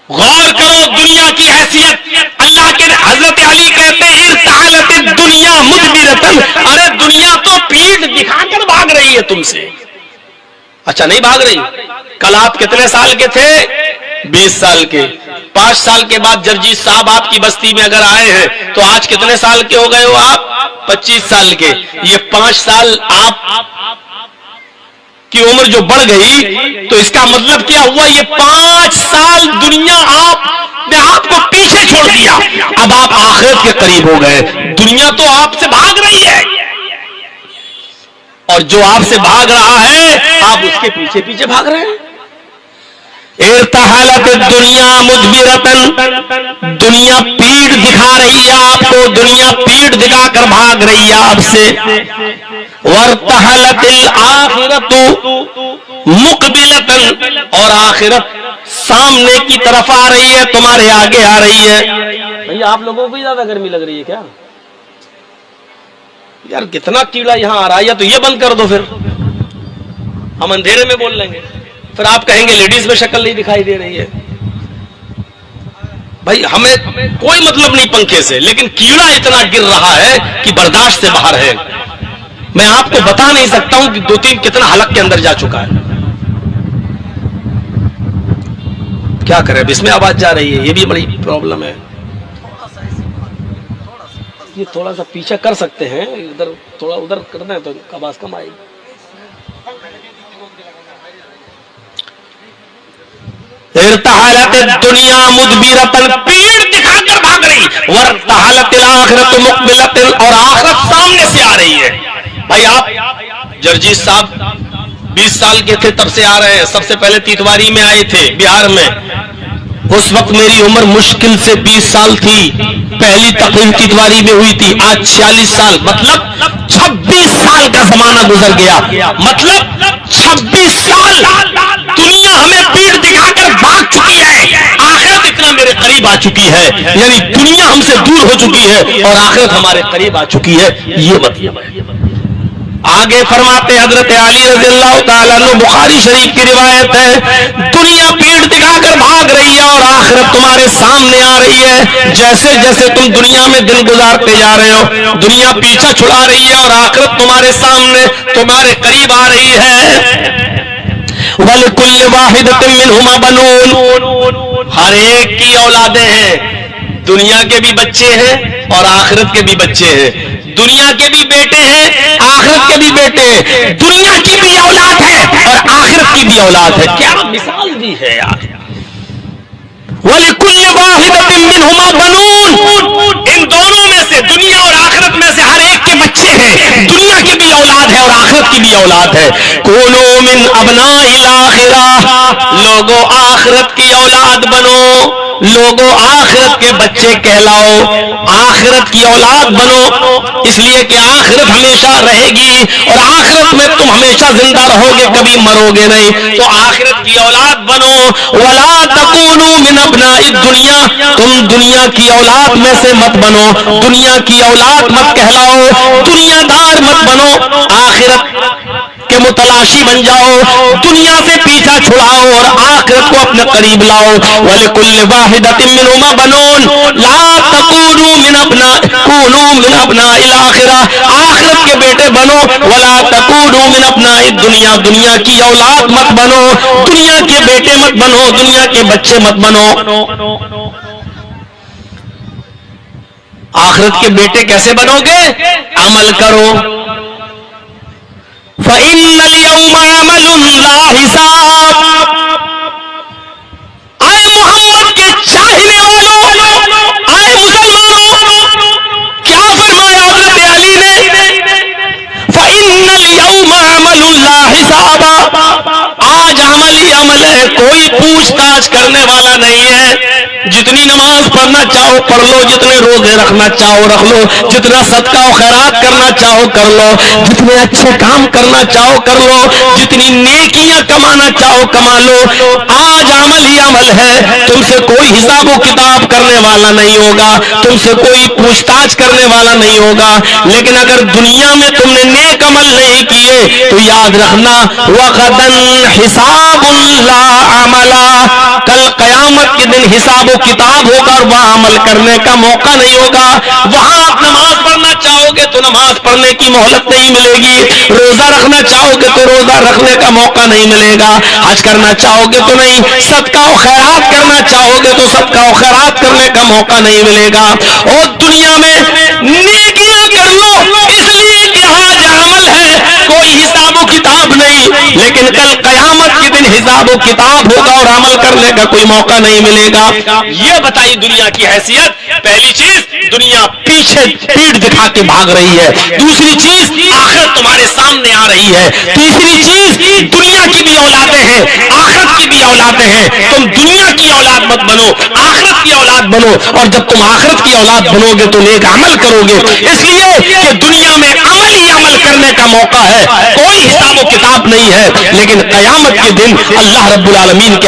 غور کرو دنیا کی حیثیت. اللہ کے حضرت علی کہتے ہیں ارتحلت الدنیا مدبرتن، ارے دنیا تو پیٹھ دکھا کر بھاگ رہی ہے تم سے. اچھا نہیں بھاگ رہی. کل آپ کتنے سال کے تھے؟ 20 سال کے. 5 سال کے بعد جرجیت صاحب آپ کی بستی میں اگر آئے ہیں تو آج کتنے سال کے ہو گئے ہو آپ؟ 25 سال کے. یہ 5 سال آپ کی عمر جو بڑھ گئی تو اس کا مطلب کیا ہوا؟ یہ 5 سال دنیا آپ نے آپ کو پیچھے چھوڑ دیا. اب آپ آخرت کے قریب ہو گئے. دنیا تو آپ سے بھاگ رہی ہے اور جو آپ سے بھاگ رہا ہے آپ اس کے پیچھے پیچھے بھاگ رہے ہیں. ارتحلت الدنیا مدبرتن، دنیا پیٹ دکھا رہی ہے آپ کو، دنیا پیٹ دکھا کر بھاگ رہی ہے آپ سے. وارتحلت الآخرۃ مقبلۃ، اور آخرت سامنے کی طرف آ رہی ہے، تمہارے آگے آ رہی ہے. بھئی آپ لوگوں کو زیادہ گرمی لگ رہی ہے کیا؟ یار کتنا کیڑا یہاں آ رہا ہے، یا تو یہ بند کر دو پھر ہم اندھیرے میں بول لیں گے. پھر آپ کہیں گے لیڈیز میں شکل نہیں دکھائی دے رہی ہے. بھائی ہمیں کوئی مطلب نہیں پنکھے سے، لیکن کیڑا اتنا گر رہا ہے کہ برداشت سے باہر ہے. میں آپ کو بتا نہیں سکتا ہوں کہ 2-3 کتنا حلق کے اندر جا چکا ہے. کیا کریں اب اس میں آواز جا رہی ہے، یہ بھی بڑی پرابلم ہے. یہ تھوڑا سا پیچھے کر سکتے ہیں، ادھر تھوڑا ادھر کرنا ہے تو آواز کم آئے گی. ارتحلت الدنیا مدبرتن، پیڑ دکھا کر بھاگ رہی. وارتحلت الآخرۃ مقبلۃ، اور آخرت سامنے سے آ رہی ہے. بھائی آپ جرجیت صاحب 20 سال کے تھے تب سے آ رہے ہیں. سب سے پہلے تیتواری میں آئے تھے بہار میں. اس وقت میری عمر مشکل سے 20 سال تھی. پہلی تقریر تیتواری میں ہوئی تھی. آج 46 سال، مطلب 26 سال کا زمانہ گزر گیا. مطلب 26 سال دنیا ہمیں پیٹ دکھا کر بھاگ چکی ہے، آخرت اتنا میرے قریب آ چکی ہے. یعنی دنیا ہم سے دور ہو چکی ہے اور آخرت ہمارے قریب آ چکی ہے. یہ مطلب ہے. آگے فرماتے حضرت علی رضی اللہ تعالیٰ عنہ، بخاری شریف کی روایت ہے، دنیا پیٹ دکھا کر بھاگ رہی ہے اور آخرت تمہارے سامنے آ رہی ہے. جیسے جیسے تم دنیا میں دن گزارتے جا رہے ہو، دنیا پیچھا چھڑا رہی ہے اور آخرت تمہارے سامنے تمہارے قریب آ رہی ہے. وَلِكُلِّ وَاحِدَةٍ مِّنْهُمَا بَنُونَ، ہر ایک کی اولادیں ہیں. دنیا کے بھی بچے ہیں اور آخرت کے بھی بچے ہیں. دنیا کے بھی بیٹے ہیں، آخرت کے بھی بیٹے ہیں. دنیا کی بھی اولاد ہے اور آخرت کی بھی اولاد ہے. کیا مثال دی ہے یار. وَلِكُلِّ وَاحِدَةٍ مِّنْهُمَا بَنُونَ، ان دونوں میں سے، دنیا اور آخرت میں سے ہر ایک کے بچے ہیں. دنیا کی بھی اولاد ہے اور آخرت کی بھی اولاد ہے. كُونُوا مِنْ أَبْنَاءِ الْآخِرَةِ، لوگوں آخرت کی اولاد بنو. لوگوں آخرت کے بچے کہلاؤ، آخرت کی اولاد بنو. اس لیے کہ آخرت ہمیشہ رہے گی اور آخرت میں تم ہمیشہ زندہ رہو گے، کبھی مرو گے نہیں. تو آخرت کی اولاد بنو. وَلَا تَكُونُوا مِنْ أَبْنَاءِ الدُّنْيَا، تم دنیا کی اولاد میں سے مت بنو. دنیا کی اولاد مت کہلاؤ، دنیا دار مت بنو. آخرت کہ متلاشی بن جاؤ, دنیا سے پیچھا چھڑاؤ اور آخرت کو اپنے قریب لاؤ. وَلِكُلِّ وَاحِدَةٍ مِّنْهُمَا بَنُونَ لَا تَكُونُوا مِنْ أَبْنَاءِ الْآخِرَةِ, آخرت کے بیٹے بنو. وَلَا تَكُونُوا مِنْ أَبْنَاءِ الدُّنْيَا, دنیا کی اولاد مت بنو, دنیا کے بیٹے مت بنو, دنیا کے بچے مت بنو. آخرت کے بیٹے کیسے بنو گے؟ عمل کرو. فَإِنَّ الْيَوْمَ عَمَلٌ لَا حِسَابٌ. آئے محمد کے چاہنے والوں, آئے مسلمانوں, کیا فرمایا حضرت علی نے؟ فَإِنَّ الْيَوْمَ عَمَلٌ لَا حِسَابٌ. آج عمل ہی عمل ہے, کوئی پوچھ تاچھ کرنے والا نہیں ہے. جتنی نماز پڑھنا چاہو پڑھ لو, جتنے روزے رکھنا چاہو رکھ لو, جتنا صدقہ و خیرات کرنا چاہو کر لو, جتنے اچھے کام کرنا چاہو کر لو, جتنی نیکیاں کمانا چاہو کما لو. آج عمل ہی عمل ہے, تم سے کوئی حساب و کتاب کرنے والا نہیں ہوگا, تم سے کوئی پوچھ تاچھ کرنے والا نہیں ہوگا. لیکن اگر دنیا میں تم نے نیک عمل نہیں کیے تو یاد رکھنا وَغَدًا حِسَابٌ لَا عَمَلًا, کل قیامت کے دن حساب و کتاب ہوگا اور وہاں عمل کرنے کا موقع نہیں ہوگا. وہاں آپ نماز پڑھنا چاہو گے تو نماز پڑھنے کی مہلت نہیں ملے گی, روزہ رکھنا چاہو گے تو روزہ رکھنے کا موقع نہیں ملے گا, حج کرنا چاہو گے تو نہیں, صدقہ و خیرات کرنا چاہو گے تو صدقہ و خیرات کرنے کا موقع نہیں ملے گا. اور دنیا میں نیکیاں کر لو اس لیے کہ آج عمل ہے, کوئی حساب و کتاب نہیں, لیکن کل قیامت کے دن حساب و کتاب ہوگا اور عمل کرنے کا کوئی موقع نہیں ملے گا. یہ بتائی دنیا کی حیثیت. پہلی چیز, دنیا پیچھے پیٹ دکھا کے بھاگ رہی ہے. دوسری چیز, آخرت تمہارے سامنے آ رہی ہے. تیسری چیز, دنیا کی بھی اولادیں ہیں, آخرت کی بھی اولادیں ہیں. تم دنیا کی اولاد مت بنو, آخرت کی اولاد بنو. اور جب تم آخرت کی اولاد بنو گے تو نیک عمل کرو گے, اس لیے کہ دنیا میں عمل ہی عمل کرنے کا موقع ہے, کوئی حساب و کتاب نہیں ہے. لیکن قیامت کے دن اللہ رب العالمین کے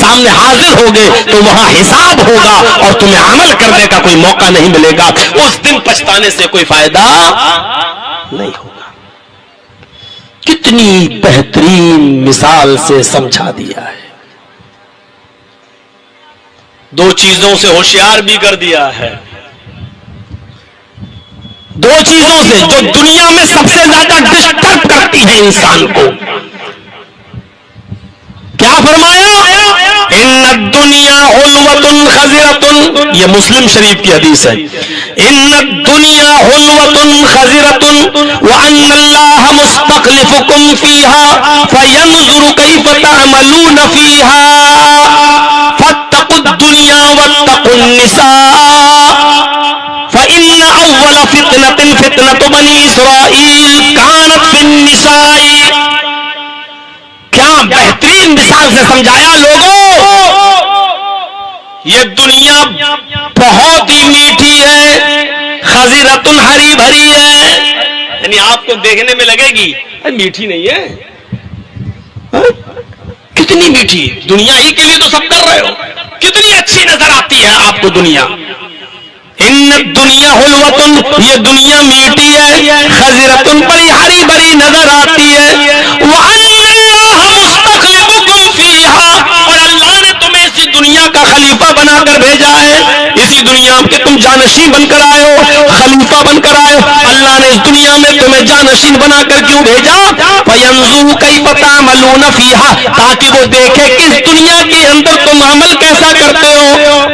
سامنے حاضر ہوگے تو وہاں حساب ہوگا اور تمہیں عمل کرنے کا کوئی موقع نہیں ملے گا. اس دن پچھتانے سے کوئی فائدہ نہیں ہوگا. کتنی بہترین مثال سے سمجھا دیا ہے, دو چیزوں سے ہوشیار بھی کر دیا ہے. دو چیزوں سے جو دنیا میں سب سے زیادہ ڈسٹرب کرتی ہیں انسان کو. کیا فرمایا؟ ان الدنیا حلوۃ خضرۃ, یہ مسلم شریف کی حدیث ہے. ان الدنیا حلوۃ خضرۃ وان اللہ مستخلفکم فیہا فینظر کیف تعملون فیہا فاتقوا الدنیا واتقوا النساء فإن أول فتنة فتنة بني إسرائيل كانت في النساء. کیا بہترین مثال سے سمجھایا لوگوں. یہ دنیا بہت ہی میٹھی ہے, خضرۃ ہری بھری ہے, یعنی آپ کو دیکھنے میں لگے گی میٹھی نہیں ہے. کتنی میٹھی, دنیا ہی کے لیے تو سب کر رہے ہو, کتنی اچھی نظر آتی ہے آپ کو دنیا. ان الدنیا حلوۃ, یہ دنیا میٹھی ہے, خضرۃ بڑی ہری بھری نظر آتی ہے. وان اللہ مستخلفکم فیہا, اور اللہ نے تمہیں اسی دنیا کا خلیفہ بنا کر بھیجا ہے. اسی دنیا کے تم جانشین بن کر آئے ہو, خلیفہ بن کر آئے ہو. اللہ نے اس دنیا میں تمہیں جانشین بنا کر کیوں بھیجا؟ فینظر کیف تعملون فیہا, تاکہ وہ دیکھے کس دنیا کے اندر تم عمل کیسا کرتے ہو,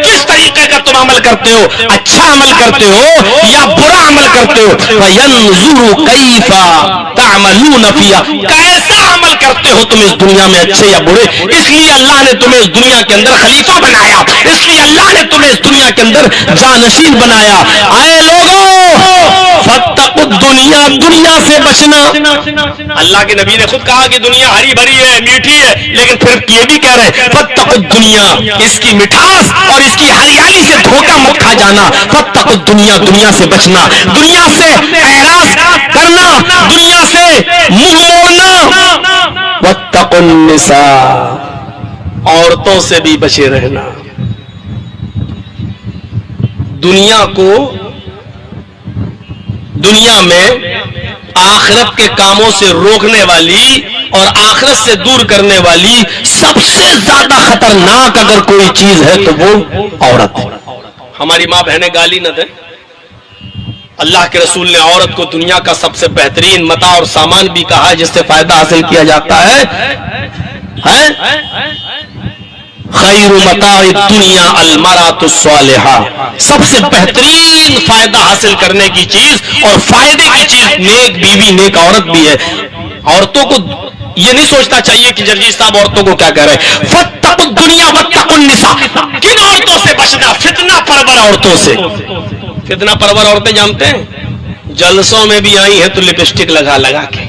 کس طریقے کا تم عمل کرتے ہو, اچھا عمل کرتے ہو یا برا عمل کرتے ہو. فینظر کیف تعملون فیہا, کیسا عمل کرتے ہو تم اس دنیا میں, اچھے یا برے. اس لیے اللہ نے تمہیں اس دنیا کے اندر خلیفہ بنایا, اس لیے اللہ نے تمہیں اس دنیا کے اندر جانشین بنایا. آئے لوگوں, فاتقوا الدنیا, دنیا سے بچنا. اللہ کے نبی نے خود کہا کہ دنیا ہری بھری ہے, میٹھی ہے, لیکن پھر یہ بھی کہہ رہے فاتقوا الدنیا, اس کی مٹھاس اور اس کی ہریالی سے دھوکہ مت کھا جانا. فاتقوا الدنیا, دنیا سے بچنا, دنیا سے اعراض کرنا, دنیا سے منہ موڑنا. واتقوا النساء, عورتوں سے بھی بچے رہنا. دنیا میں آخرت کے کاموں سے روکنے والی اور آخرت سے دور کرنے والی سب سے زیادہ خطرناک اگر کوئی چیز ہے تو وہ عورت ہے. ہماری ماں بہنیں گالی نہ دیں. اللہ کے رسول نے عورت کو دنیا کا سب سے بہترین متاع اور سامان بھی کہا ہے جس سے فائدہ حاصل کیا جاتا ہے. خیر متاع الدنیا المرأۃ الصالحہ. سب سے بہترین فائدہ حاصل کرنے کی چیز اور فائدے کی چیز نیک بیوی نیک عورت بھی ہے. عورتوں کو یہ نہیں سوچنا چاہیے کہ جرجی صاحب عورتوں کو کیا کہہ رہے ہیں. فاتقوا الدنیا واتقوا النساء. کن عورتوں سے بچنا؟ فتنہ پرور عورتوں سے. فتنہ پرور عورتیں جانتے ہیں جلسوں میں بھی آئی ہیں تو لپسٹک لگا لگا کے,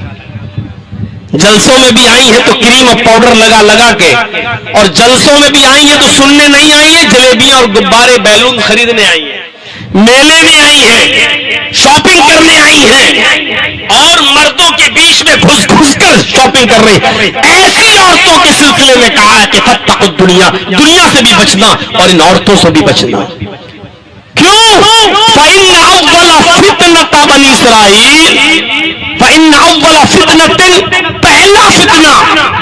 جلسوں میں بھی آئی ہیں تو کریم اور پاؤڈر لگا لگا کے, اور جلسوں میں بھی آئی ہیں تو سننے نہیں آئی ہیں, جلیبیاں اور غبارے بیلون خریدنے آئی ہیں, میلے میں آئی ہیں, شاپنگ کرنے آئی ہیں, اور مردوں کے بیچ میں گھس گھس کر شاپنگ کر رہی ہیں. ایسی عورتوں کے سلسلے میں کہا ہے کہ فاتقوا الدنیا, دنیا سے بھی بچنا اور ان عورتوں سے بھی بچنا. کیوں؟ فَإِنَّ أَوَّلَ فِتْنَةَ بَنِي إِسرائیل فَإِنَّ أَوَّلَ فِتْنَةٍ, پہلا فتنہ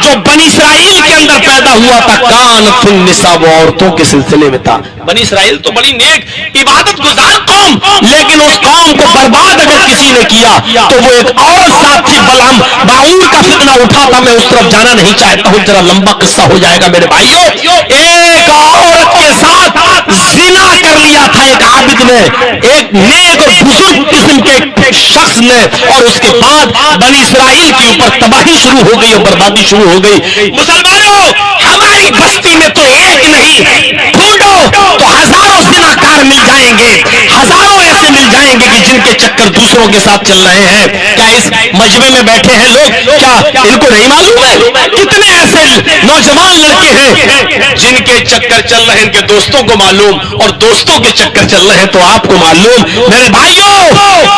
جو بنی اسرائیل کے اندر پیدا ہوا تھا کانت فی النساء, وہ عورتوں کے سلسلے میں تھا. بنی اسرائیل تو بڑی نیک عبادت گزار قوم, لیکن اس قوم کو برباد اگر کسی نے کیا تو وہ ایک اور ساتھ تھی بلعم. باعور کا فتنہ اٹھا تھا, میں اس طرف جانا نہیں چاہتا ہوں, ذرا لمبا قصہ ہو جائے گا میرے بھائیو. ایک عورت کے ساتھ زنا کر لیا تھا ایک عابد نے, ایک نیک اور بزرگ قسم کے شخص نے, اور اس کے بعد بنی اسرائیل کے اوپر تباہی شروع ہو گئی اور بربادی شروع ہو گئی. مسلمانوں, ہماری بستی میں تو ایک نہیں, ڈھونڈو تو ہزاروں زناکار مل جائیں گے, ہزاروں ایسے مل جائیں گے کہ جن کے چکر دوسروں کے ساتھ چل رہے ہیں. کیا اس مجمع میں بیٹھے ہیں لوگ, کیا ان کو نہیں معلوم ہے کتنے ایسے نوجوان لڑکے ہیں جن کے چکر چل رہے ہیں, ان کے دوستوں کو معلوم, اور دوستوں کے چکر چل رہے ہیں تو آپ کو معلوم. میرے بھائیوں,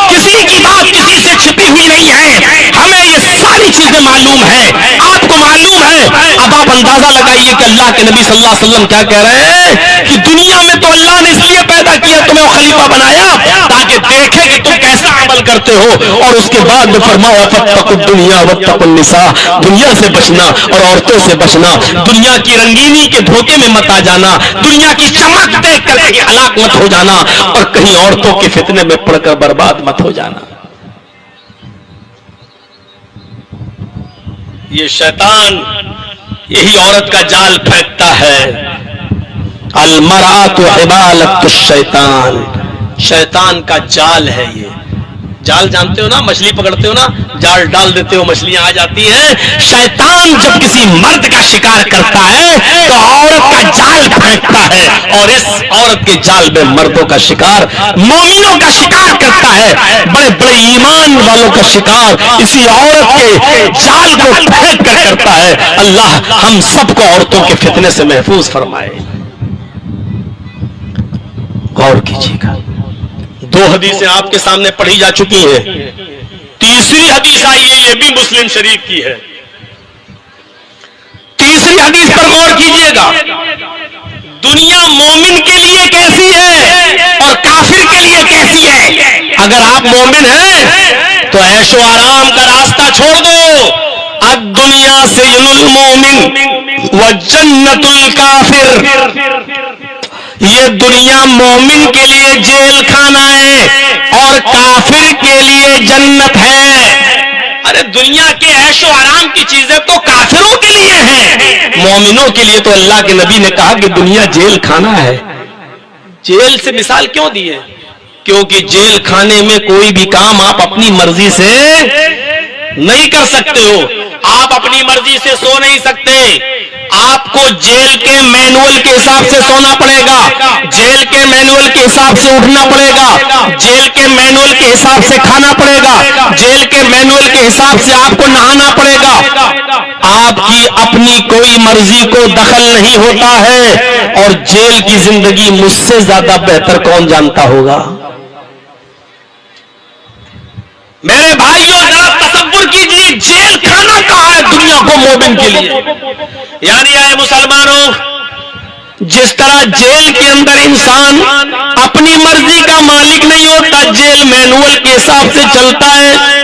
کسی کی بات کسی سے چھپی ہوئی نہیں ہے, ہمیں یہ ساری چیزیں معلوم ہیں, آپ کو معلوم ہے. اب آپ اندازہ لگائیے کہ اللہ کے نبی صلی اللہ علیہ وسلم کیا کہہ رہے ہیں کہ دنیا میں تو اللہ نے اس لیے پیدا کیا, تمہیں خلیفہ بنایا تاکہ دیکھے کہ تم کیسا عمل کرتے ہو, اور اس کے بعد میں فرمایا فاتقوا الدنیا واتقوا النساء, دنیا سے بچنا اور عورتوں سے بچنا. دنیا کی رنگینی کے دھوکے میں مت آ جانا, دنیا کی چمک دیکھ کر کہیں ہلاک مت ہو جانا, اور کہیں عورتوں کے فتنے میں پڑ کر برباد مت ہو جانا. یہ شیطان یہی عورت کا جال پھینکتا ہے. المرأۃ حبالۃ الشیطان, شیطان کا جال ہے یہ. جال جانتے ہو نا, مچھلی پکڑتے ہو نا, جال ڈال دیتے ہو مچھلیاں آ جاتی ہیں. شیطان جب کسی مرد کا شکار کرتا ہے تو عورت کا جال پھینکتا ہے, اور اس عورت کے جال میں مردوں کا شکار, مومنوں کا شکار کرتا ہے. بڑے بڑے ایمان والوں کا شکار اسی عورت کے جال کو پھینک کر کرتا ہے. اللہ ہم سب کو عورتوں کے فتنے سے محفوظ فرمائے. غور کیجیے گا, 2 حدیثیں آپ کے سامنے پڑھی جا چکی ہیں, تیسری حدیث آئی ہے, یہ بھی مسلم شریف کی ہے. تیسری حدیث پر غور کیجیے گا. دنیا مومن کے لیے کیسی ہے اور کافر کے لیے کیسی ہے. اگر آپ مومن ہیں تو عیش و آرام کا راستہ چھوڑ دو. الدنیا سجن المومن وجنت الکافر, یہ دنیا مومن کے لیے جیل خانہ ہے اور کافر کے لیے جنت ہے. ارے دنیا کے عیش و آرام کی چیزیں تو کافروں کے لیے ہیں, مومنوں کے لیے تو اللہ کے نبی نے کہا کہ دنیا جیل خانہ ہے. جیل سے مثال کیوں دی ہے؟ کیونکہ جیل خانے میں کوئی بھی کام آپ اپنی مرضی سے نہیں کر سکتے ہو. آپ اپنی مرضی سے سو نہیں سکتے, آپ کو جیل کے مینول کے حساب سے سونا پڑے گا, جیل کے مینول کے حساب سے اٹھنا پڑے گا, جیل کے مینول کے حساب سے کھانا پڑے گا, جیل کے مینول کے حساب سے آپ کو نہانا پڑے گا. آپ کی اپنی کوئی مرضی کو دخل نہیں ہوتا ہے, اور جیل کی زندگی مجھ سے زیادہ بہتر کون جانتا ہوگا. میرے بھائیوں ذرا تصور کیجیے, جیل کھانا کہاں ہے دنیا کو مومن کے لیے. یعنی اے مسلمانوں, جس طرح جیل کے اندر انسان اپنی مرضی کا مالک نہیں ہوتا, جیل مینول کے حساب سے چلتا ہے,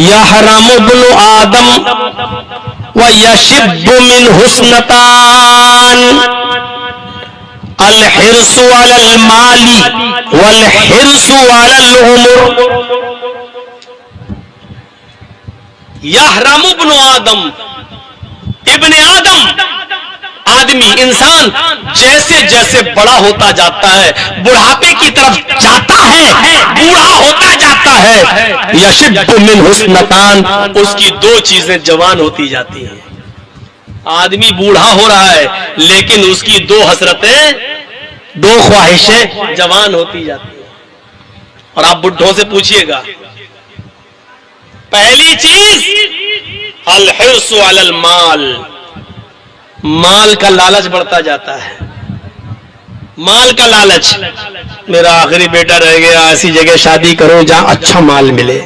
یحرم ابن آدم ویشب من حسنتان الحرص علی المال والحرص علی العمر. یحرم ابن آدم، ابن آدم آدمی انسان جیسے جیسے بڑا ہوتا جاتا ہے، بڑھاپے کی طرف جاتا ہے، بوڑھا ہوتا جاتا ہے، یشب من حسنتان، اس کی دو چیزیں جوان ہوتی جاتی ہیں. آدمی بوڑھا ہو رہا ہے لیکن اس کی دو حسرتیں، دو خواہشیں جوان ہوتی جاتی ہیں. اور آپ بڈھوں سے پوچھئے گا، پہلی چیز الحرص علی المال، مال کا لالچ بڑھتا جاتا ہے. مال کا لالچ، میرا آخری بیٹا رہ گیا، ایسی جگہ شادی کرو جہاں اچھا مال ملے.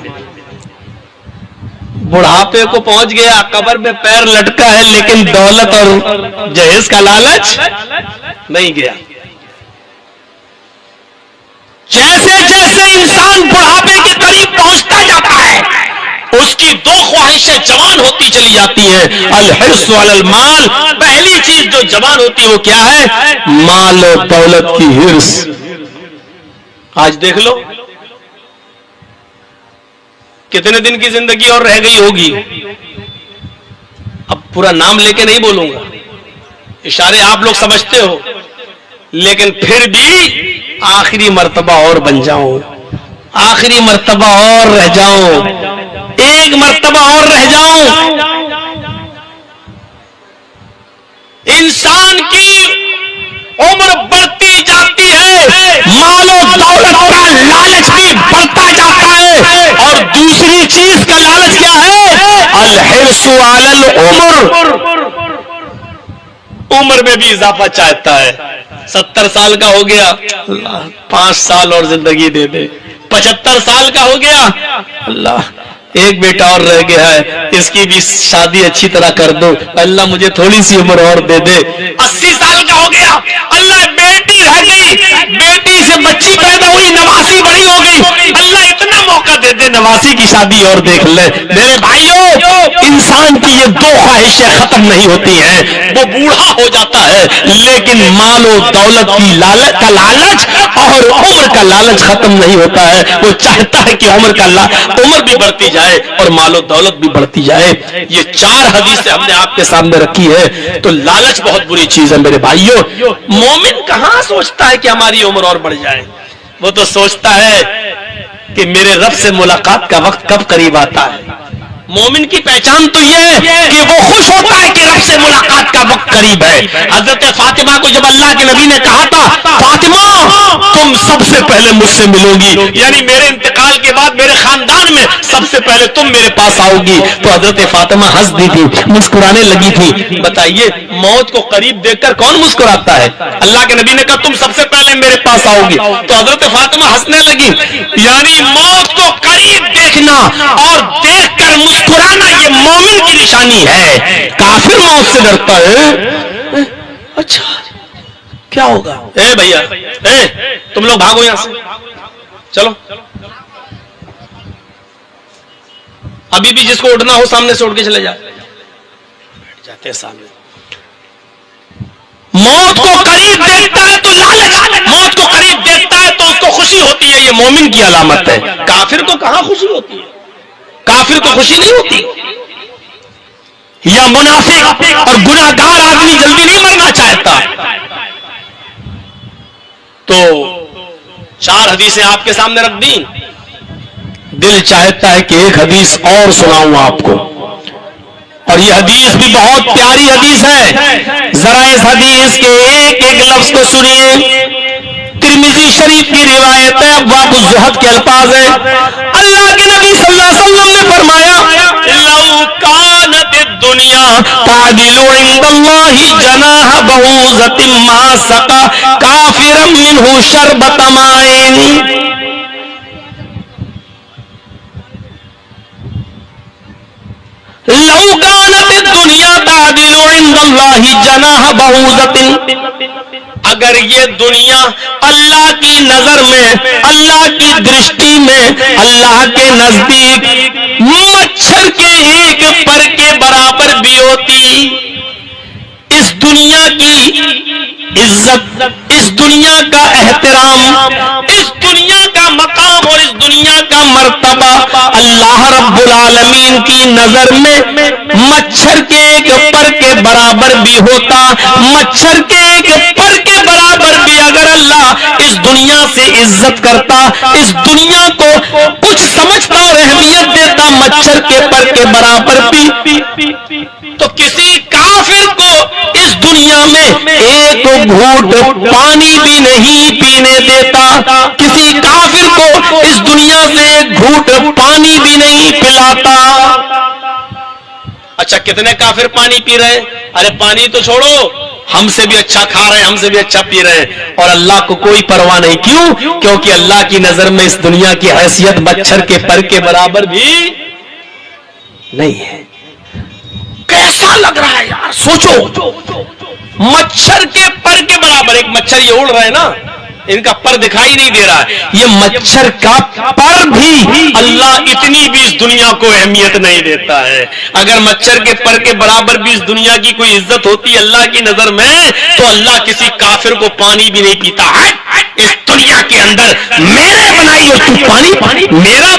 بڑھاپے کو پہنچ گیا، قبر میں پیر لٹکا ہے لیکن دولت اور جہیز کا لالچ نہیں گیا. جیسے جیسے انسان بڑھاپے کے قریب پہنچتا جاتا ہے اس کی دو خواہشیں جوان ہوتی چلی جاتی ہیں. الحرص علی المال، پہلی چیز جو جوان ہوتی ہے وہ کیا ہے؟ مال و دولت کی حرص. آج دیکھ لو کتنے دن کی زندگی اور رہ گئی ہوگی. اب پورا نام لے کے نہیں بولوں گا، اشارے آپ لوگ سمجھتے ہو، لیکن پھر بھی آخری مرتبہ اور بن جاؤں، آخری مرتبہ اور رہ جاؤں، ایک مرتبہ اور رہ جاؤں. انسان کی عمر بڑھتی جاتی ہے، مال و دولت کا لالچ بھی بڑھتا جاتا ہے، اور دوسری چیز کا لالچ کیا ہے؟ الحرص علی العمر، عمر میں بھی اضافہ چاہتا ہے. 70 سال کا ہو گیا، 5 سال اور زندگی دے دے. 75 سال کا ہو گیا، اللہ ایک بیٹا اور رہ گیا ہے، اس کی بھی شادی اچھی طرح کر دو، اللہ مجھے تھوڑی سی عمر اور دے دے. 80 سال کا ہو گیا، اللہ بیٹی رہ گئی، بیٹی سے بچی پیدا ہوئی، نواسی بڑی ہو گئی، اللہ اتنا موقع دے دے نواسی کی شادی اور دیکھ لے. میرے بھائیوں، انسان کی یہ دو خواہشیں ختم نہیں ہوتی ہیں. وہ بوڑھا ہو جاتا ہے لیکن مال و دولت کی کا لالچ اور عمر کا لالچ ختم نہیں ہوتا ہے. وہ چاہتا ہے کہ عمر بھی بڑھتی جائے اور مال و دولت بھی بڑھتی جائے. یہ 4 حدیثیں ہم نے آپ کے سامنے رکھی ہے. تو لالچ بہت بری چیز ہے میرے بھائیوں. مومن کہاں سوچتا ہے کہ ہماری عمر اور بڑھ جائے، وہ تو سوچتا ہے کہ میرے رب سے ملاقات کا وقت کب قریب آتا ہے. مومن کی پہچان تو یہ ہے کہ وہ خوش ہوتا ہے کہ رب سے ملاقات کا وقت قریب ہے. حضرت فاطمہ کو جب اللہ کے نبی نے کہا تھا فاطمہ تم سب سے پہلے مجھ سے ملو گی، یعنی میرے انتقال کے بعد میرے خاندان میں سب سے پہلے تم میرے پاس آؤ گی، تو حضرت فاطمہ ہنس دی تھی، مسکرانے لگی تھی. بتائیے موت کو قریب دیکھ کر کون مسکراتا ہے؟ اللہ کے نبی نے کہا تم سب سے پہلے میرے پاس آؤ گی، تو حضرت فاطمہ ہنسنے لگی. یعنی موت کو قریب دیکھنا اور دیکھ کر مسکرانا یہ مومن کی نشانی ہے. کافر موت سے ڈرتا ہے. اچھا کیا ہوگا؟ اے بھیا تم لوگ بھاگو یہاں سے، چلو. ابھی بھی جس کو اٹھنا ہو سامنے سے اٹھ کے چلے جائے، بیٹھ جاتے ہیں سامنے. موت کو قریب دیکھتا ہے تو لالچ، موت کو قریب دیکھتا ہے تو اس کو خوشی ہوتی ہے، یہ مومن کی علامت ہے. کافر کو کہاں خوشی ہوتی ہے؟ کافر کو خوشی نہیں ہوتی. یا منافق اور گناہگار آدمی جلدی نہیں مرنا چاہتا. تو 4 حدیثیں آپ کے سامنے رکھ دی. دل چاہتا ہے کہ ایک حدیث اور سناؤں آپ کو، اور یہ حدیث بھی بہت پیاری حدیث ہے. ذرا اس حدیث کے ایک ایک لفظ کو سنیے. ترمذی شریف کی روایت ہے، ابواب الزہد کے الفاظ ہیں. اللہ کے نبی صلی اللہ علیہ وسلم نے فرمایا لو کانت الدنیا تعدل عند اللہ جناح بعوضۃ ما سقى کافرا منہ شربۃ ماء. لو کانت الدنیا تعدل عند اللہ جناح بعوضۃ، اگر یہ دنیا اللہ کی نظر میں، اللہ کی درشٹی میں، اللہ کے نزدیک مچھر کے ایک پر کے برابر بھی ہوتی. اس دنیا کی عزت، اس دنیا کا احترام، اس دنیا کا مقام اور اس دنیا کا مرتبہ اللہ رب العالمین کی نظر میں مچھر کے ایک پر کے برابر بھی ہوتا. مچھر کے ایک پر کے برابر بھی اگر اللہ اس دنیا سے عزت کرتا، اس دنیا کو کچھ سمجھتا اور اہمیت دیتا مچھر کے پر کے برابر بھی، تو کسی کافر کو اس دنیا میں ایک گھونٹ پانی بھی نہیں پینے دیتا. کسی کافر کو اس دنیا سے ایک گھونٹ پانی بھی نہیں پلاتا. اچھا کتنے کافر پانی پی رہے ہیں؟ ارے پانی تو چھوڑو، ہم سے بھی اچھا کھا رہے ہیں، ہم سے بھی اچھا پی رہے ہیں، اور اللہ کو کوئی پرواہ نہیں. کیوں؟ کیونکہ اللہ کی نظر میں اس دنیا کی حیثیت مچھر کے پر کے برابر بھی نہیں ہے. کیسا لگ رہا ہے یار، سوچو، مچھر کے پر کے برابر. ایک مچھر یہ اڑ رہے ہیں نا، ان کا پر دکھائی نہیں دے رہا ہے، یہ مچھر کا پر بھی اللہ اتنی بھی اس دنیا کو اہمیت نہیں دیتا ہے. اگر مچھر کے پر کے برابر بھی اس دنیا کی کوئی عزت ہوتی اللہ کی نظر میں، تو اللہ کسی کافر کو پانی بھی نہیں پیتا. اس دنیا کے اندر میرے بنائی ہو تو پانی، میرا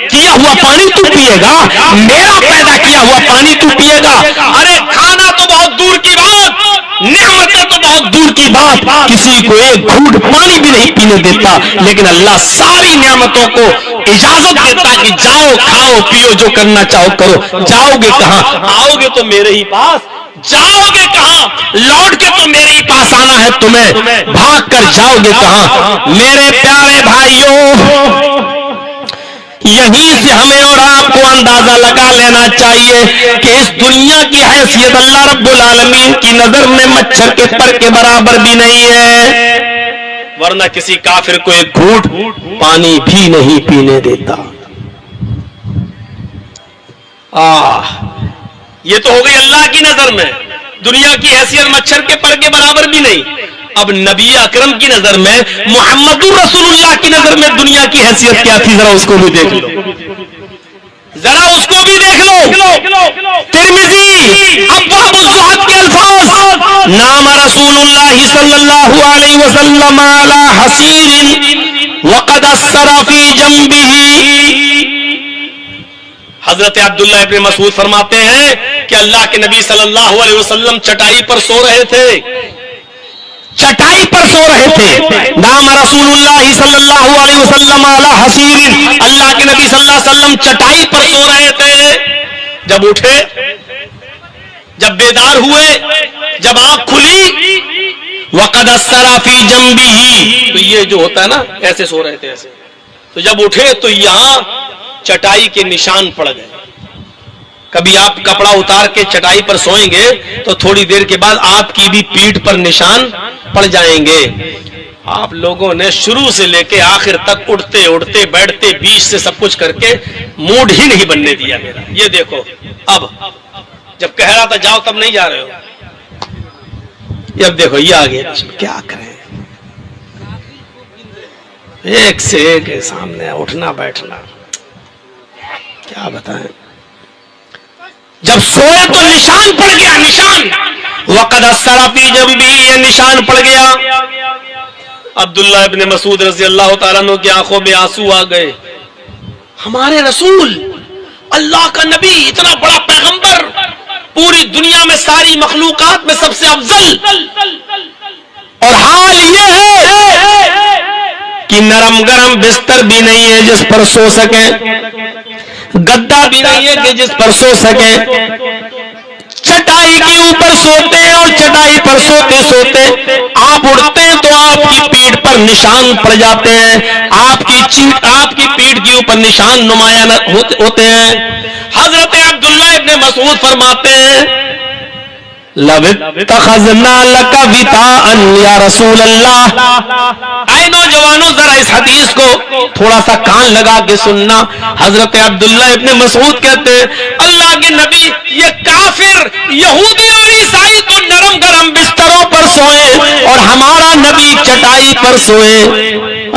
کیا ہوا پانی تو پیے گا، میرا پیدا کیا ہوا پانی تو پیے گا. ارے کھانا تو بہت دور کی بات، نعمتیں تو بہت دور کی بات، کسی کو ایک گھونٹ پانی بھی نہیں پینے دیتا. لیکن اللہ ساری نعمتوں کو اجازت دیتا کہ جاؤ کھاؤ پیو، جو کرنا چاہو کرو. جاؤ گے کہاں؟ آؤ گے تو میرے ہی پاس. جاؤ گے کہاں؟ لوٹ کے تو میرے ہی پاس آنا ہے تمہیں. بھاگ کر جاؤ گے کہاں؟ میرے پیارے بھائیوں، یہیں سے ہمیں اور آپ کو اندازہ لگا لینا چاہیے کہ اس دنیا کی حیثیت اللہ رب العالمین کی نظر میں مچھر کے پر کے برابر بھی نہیں ہے. ورنہ کسی کافر کو ایک گھونٹ پانی بھی نہیں پینے دیتا. یہ تو ہو گئی اللہ کی نظر میں دنیا کی حیثیت مچھر کے پر کے برابر بھی نہیں. اب نبی اکرم کی نظر میں، محمد رسول اللہ کی نظر میں دنیا کی حیثیت کیا تھی؟ ذرا اس کو بھی دیکھ لو، ذرا اس کو بھی دیکھ لو. ترمذی ابواب الزہد کے الفاظ: نام رسول اللہ صلی اللہ علیہ وسلم علی حصیر وقد اثر فی جنبہ. حضرت عبداللہ ابن مسعود فرماتے ہیں کہ اللہ کے نبی صلی اللہ علیہ وسلم چٹائی پر سو رہے تھے. چٹائی پر سو رہے تھے. نام رسول اللہ صلی اللہ علیہ وسلم علی حصیر، اللہ کے نبی صلی اللہ علیہ وسلم چٹائی پر سو رہے تھے. جب اٹھے، جب بیدار ہوئے، جب آنکھ کھلی، وقد اثر فی جنبہ، تو یہ جو ہوتا ہے نا، ایسے سو رہے تھے ایسے، تو جب اٹھے تو یہاں چٹائی کے نشان پڑ گئے. کبھی آپ کپڑا اتار کے چٹائی پر سوئیں گے تو تھوڑی دیر کے بعد آپ کی بھی پیٹھ پر نشان پڑ جائیں گے. آپ لوگوں نے شروع سے لے کے آخر تک اٹھتے اٹھتے بیٹھتے بیچ سے سب کچھ کر کے موڈ ہی نہیں بننے دیا میرا. یہ دیکھو، اب جب کہہ رہا تھا جاؤ تب نہیں جا رہے ہو. اب دیکھو یہ آگے کیا کریں، ایک سے ایک سامنے اٹھنا بیٹھنا، کیا بتائیں. جب سوئے تو نشان پڑ گیا، نشان وقد اثر فی جنبہ، یہ نشان پڑ گیا. عبداللہ ابن مسعود رضی اللہ تعالیٰ عنہ کی آنکھوں میں آنسو آ گئے. ہمارے رسول، اللہ کا نبی، اتنا بڑا پیغمبر، پوری دنیا میں ساری مخلوقات میں سب سے افضل، اور حال یہ ہے کہ نرم گرم بستر بھی نہیں ہے جس پر سو سکے، گدا بھی نہیں ہے کہ جس پر سو سکے. چٹائی کے اوپر سوتے ہیں اور چٹائی پر سوتے سوتے آپ اڑتے ہیں تو آپ کی پیٹھ پر نشان پڑ جاتے ہیں، آپ کی پیٹھ کے اوپر نشان نمایاں ہوتے ہیں. حضرت عبداللہ ابن مسعود فرماتے ہیں لَوِاتَّخَذْنَا لَكَ وِطَاءً یا رسول اللہ. اے نوجوانوں، ذرا اس حدیث کو تھوڑا سا کان لگا کے سننا. حضرت عبداللہ ابن مسعود کہتے ہیں اللہ کے نبی، یہ کافر یہودی اور عیسائی تو نرم گرم بستروں پر سوئے اور ہمارا نبی چٹائی پر سوئے.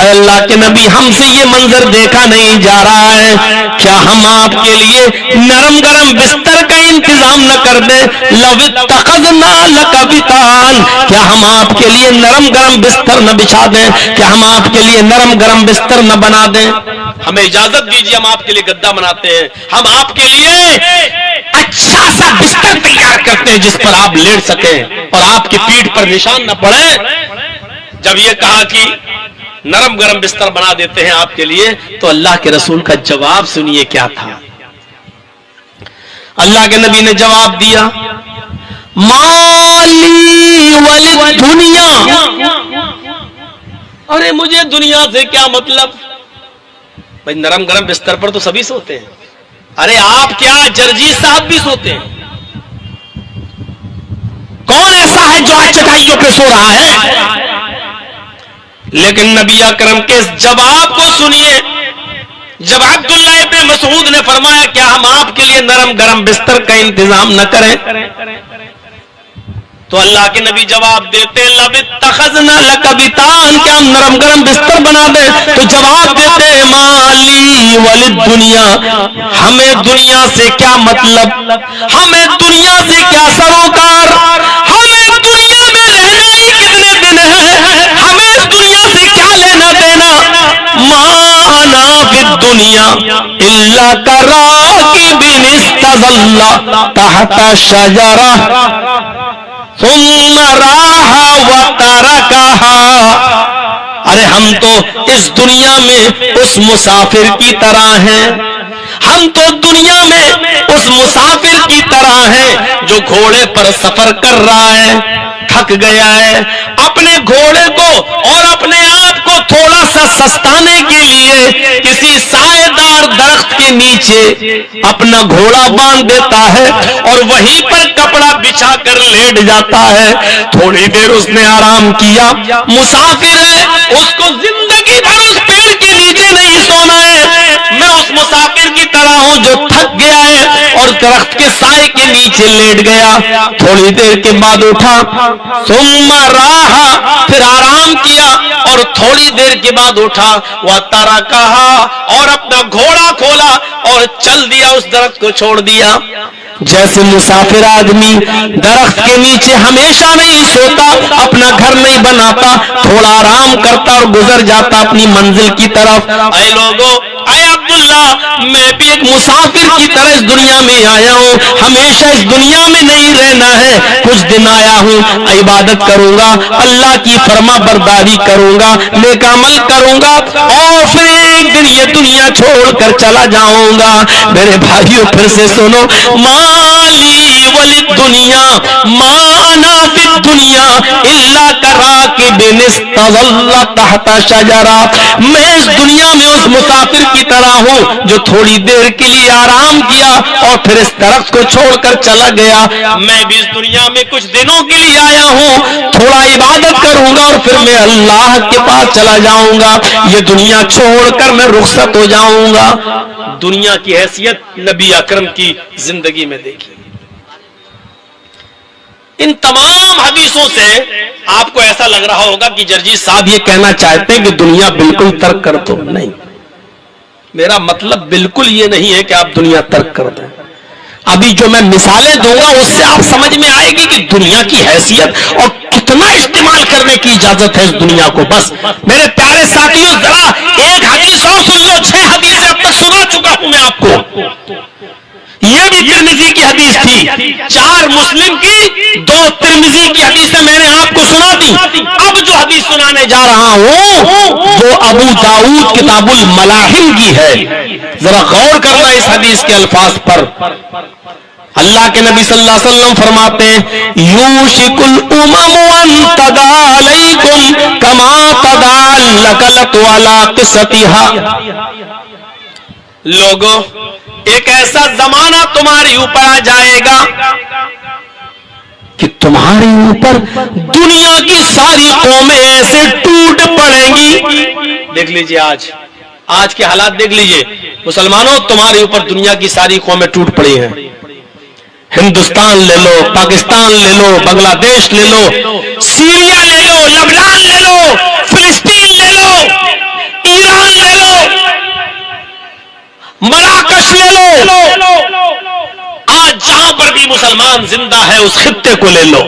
اے اللہ کے نبی ہم سے یہ منظر دیکھا نہیں جا رہا ہے، کیا ہم آپ کے لیے نرم گرم بستر کا انتظام نہ کر دیں؟ لو اتخذنا لک بطان، کیا ہم آپ کے لیے نرم گرم بستر نہ بچھا دیں؟ کیا ہم آپ کے لیے نرم گرم بستر نہ بنا دیں؟ ہمیں اجازت دیجیے، ہم آپ کے لیے گدا بناتے ہیں، ہم آپ کے لیے اچھا سا بستر تیار کرتے ہیں جس پر آپ لیٹ سکیں اور آپ کی پیٹھ پر نشان نہ پڑے۔ جب یہ کہا کہ نرم گرم بستر بنا دیتے ہیں آپ کے لیے، تو اللہ کے رسول کا جواب سنیے کیا تھا۔ اللہ کے نبی نے جواب دیا، مالی ولدنیا، ارے مجھے دنیا سے کیا مطلب؟ بھائی نرم گرم بستر پر تو سبھی سوتے ہیں، ارے آپ کیا جرجی صاحب بھی سوتے ہیں؟ کون ایسا ہے جو آج چٹائیوں پہ سو رہا ہے؟ لیکن نبی اکرم کے اس جواب کو سنیے۔ جب عبداللہ ابن مسعود نے فرمایا کیا ہم آپ کے لیے نرم گرم بستر کا انتظام نہ کریں، تو اللہ کے نبی جواب دیتے لو اتخذنا لک بطان، کیا ہم نرم گرم بستر بنا دیں؟ تو جواب دیتے مالی ولدنیا، ہمیں دنیا سے کیا مطلب، ہمیں دنیا سے کیا سروکار، ہمیں دنیا میں رہنا ہی کتنے دن ہے، ہمیں دنیا سے کیا لینا دینا؟ ما انا فی الدنیا الا کراکب استظل تحت شجرہ ثم راح وترکہا، ارے ہم تو اس دنیا میں اس مسافر کی طرح ہیں، ہم تو دنیا میں اس مسافر کی طرح ہیں جو گھوڑے پر سفر کر رہا ہے، تھک گیا ہے، اپنے گھوڑے کو اور اپنے آپ کو تھوڑا سا سستانے کے لیے کسی سائے دار درخت کے نیچے اپنا گھوڑا باندھ دیتا ہے اور وہیں پر کپڑا بچھا کر لیٹ جاتا ہے، تھوڑی دیر اس نے آرام کیا، مسافر ہے، اس کو زندگی بھر اس پیڑ کے نیچے نہیں سونا ہے، میں اس مسافر کی طرح ہوں جو تھک گیا ہے اور درخت کے سائے کے نیچے لیٹ گیا، تھوڑی دیر کے بعد اٹھا، ثم راح، پھر آرام کیا اور تھوڑی دیر کے بعد اٹھا، وترکہا، اور اپنا گھوڑا کھولا اور چل دیا، اس درخت کو چھوڑ دیا۔ جیسے مسافر آدمی درخت کے نیچے ہمیشہ نہیں سوتا، اپنا گھر نہیں بناتا، تھوڑا آرام کرتا اور گزر جاتا اپنی منزل کی طرف۔ اے لوگوں، اے عبداللہ، میں بھی ایک مسافر کی طرح اس دنیا میں آیا ہوں، ہمیشہ اس دنیا میں نہیں رہنا ہے، کچھ دن آیا ہوں، عبادت کروں گا، اللہ کی فرما برداری کروں گا، نیک عمل کروں گا، اور پھر ایک دن یہ دنیا چھوڑ کر چلا جاؤں گا۔ میرے بھائیوں پھر سے سنو، مالی ولدنیا ما انا فی الدنیا الا کراکب استظل تحت شجرہ، میں اس دنیا میں اس مسافر کی طرح ہوں جو تھوڑی دیر کے لیے آرام کیا اور پھر اس درخت کو چھوڑ کر چلا گیا۔ میں بھی اس دنیا میں کچھ دنوں کے لیے آیا ہوں، تھوڑا عبادت کروں گا اور پھر میں اللہ کے پاس چلا جاؤں گا، یہ دنیا چھوڑ کر میں رخصت ہو جاؤں گا۔ دنیا کی حیثیت نبی اکرم کی زندگی میں دیکھی۔ ان تمام حدیثوں سے آپ کو ایسا لگ رہا ہوگا کہ جرجی صاحب یہ کہنا چاہتے ہیں کہ دنیا بالکل ترک کر دو، نہیں، میرا مطلب بالکل یہ نہیں ہے کہ آپ دنیا ترک کر دیں۔ ابھی جو میں مثالیں دوں گا اس سے آپ سمجھ میں آئے گی کہ دنیا کی حیثیت اور کتنا استعمال کرنے کی اجازت ہے اس دنیا کو۔ بس میرے پیارے ساتھیوں، ذرا ایک حدیث اور سن لو، 6 حدیثیں اب تک سنا چکا ہوں میں آپ کو، یہ بھی ترمذی کی حدیث تھی، 4 مسلم کی، 2 ترمذی کی حدیثیں میں نے آپ کو سنا دی۔ اب جو حدیث سنانے جا رہا ہوں وہ ابو داؤد کتاب الملاحم کی ہے، ذرا غور کرنا اس حدیث کے الفاظ پر۔ اللہ کے نبی صلی اللہ علیہ وسلم فرماتے ہیں، یوشک الامم ان تدا علیکم کما تدا النکلۃ علی قصتها، لوگوں ایک ایسا زمانہ تمہارے اوپر آ جائے گا کہ تمہارے اوپر دنیا کی ساری قومیں ایسے ٹوٹ پڑیں گی۔ دیکھ لیجئے آج کے حالات دیکھ لیجئے، مسلمانوں تمہارے اوپر دنیا کی ساری قومیں ٹوٹ پڑی ہیں، ہندوستان لے لو، پاکستان لے لو، بنگلہ دیش لے لو، سیریا لے لو، لبنان لے لو، فلسطین لے لو، مراکش لے لو، آج جہاں پر بھی مسلمان زندہ ہے اس خطے کو لے لو.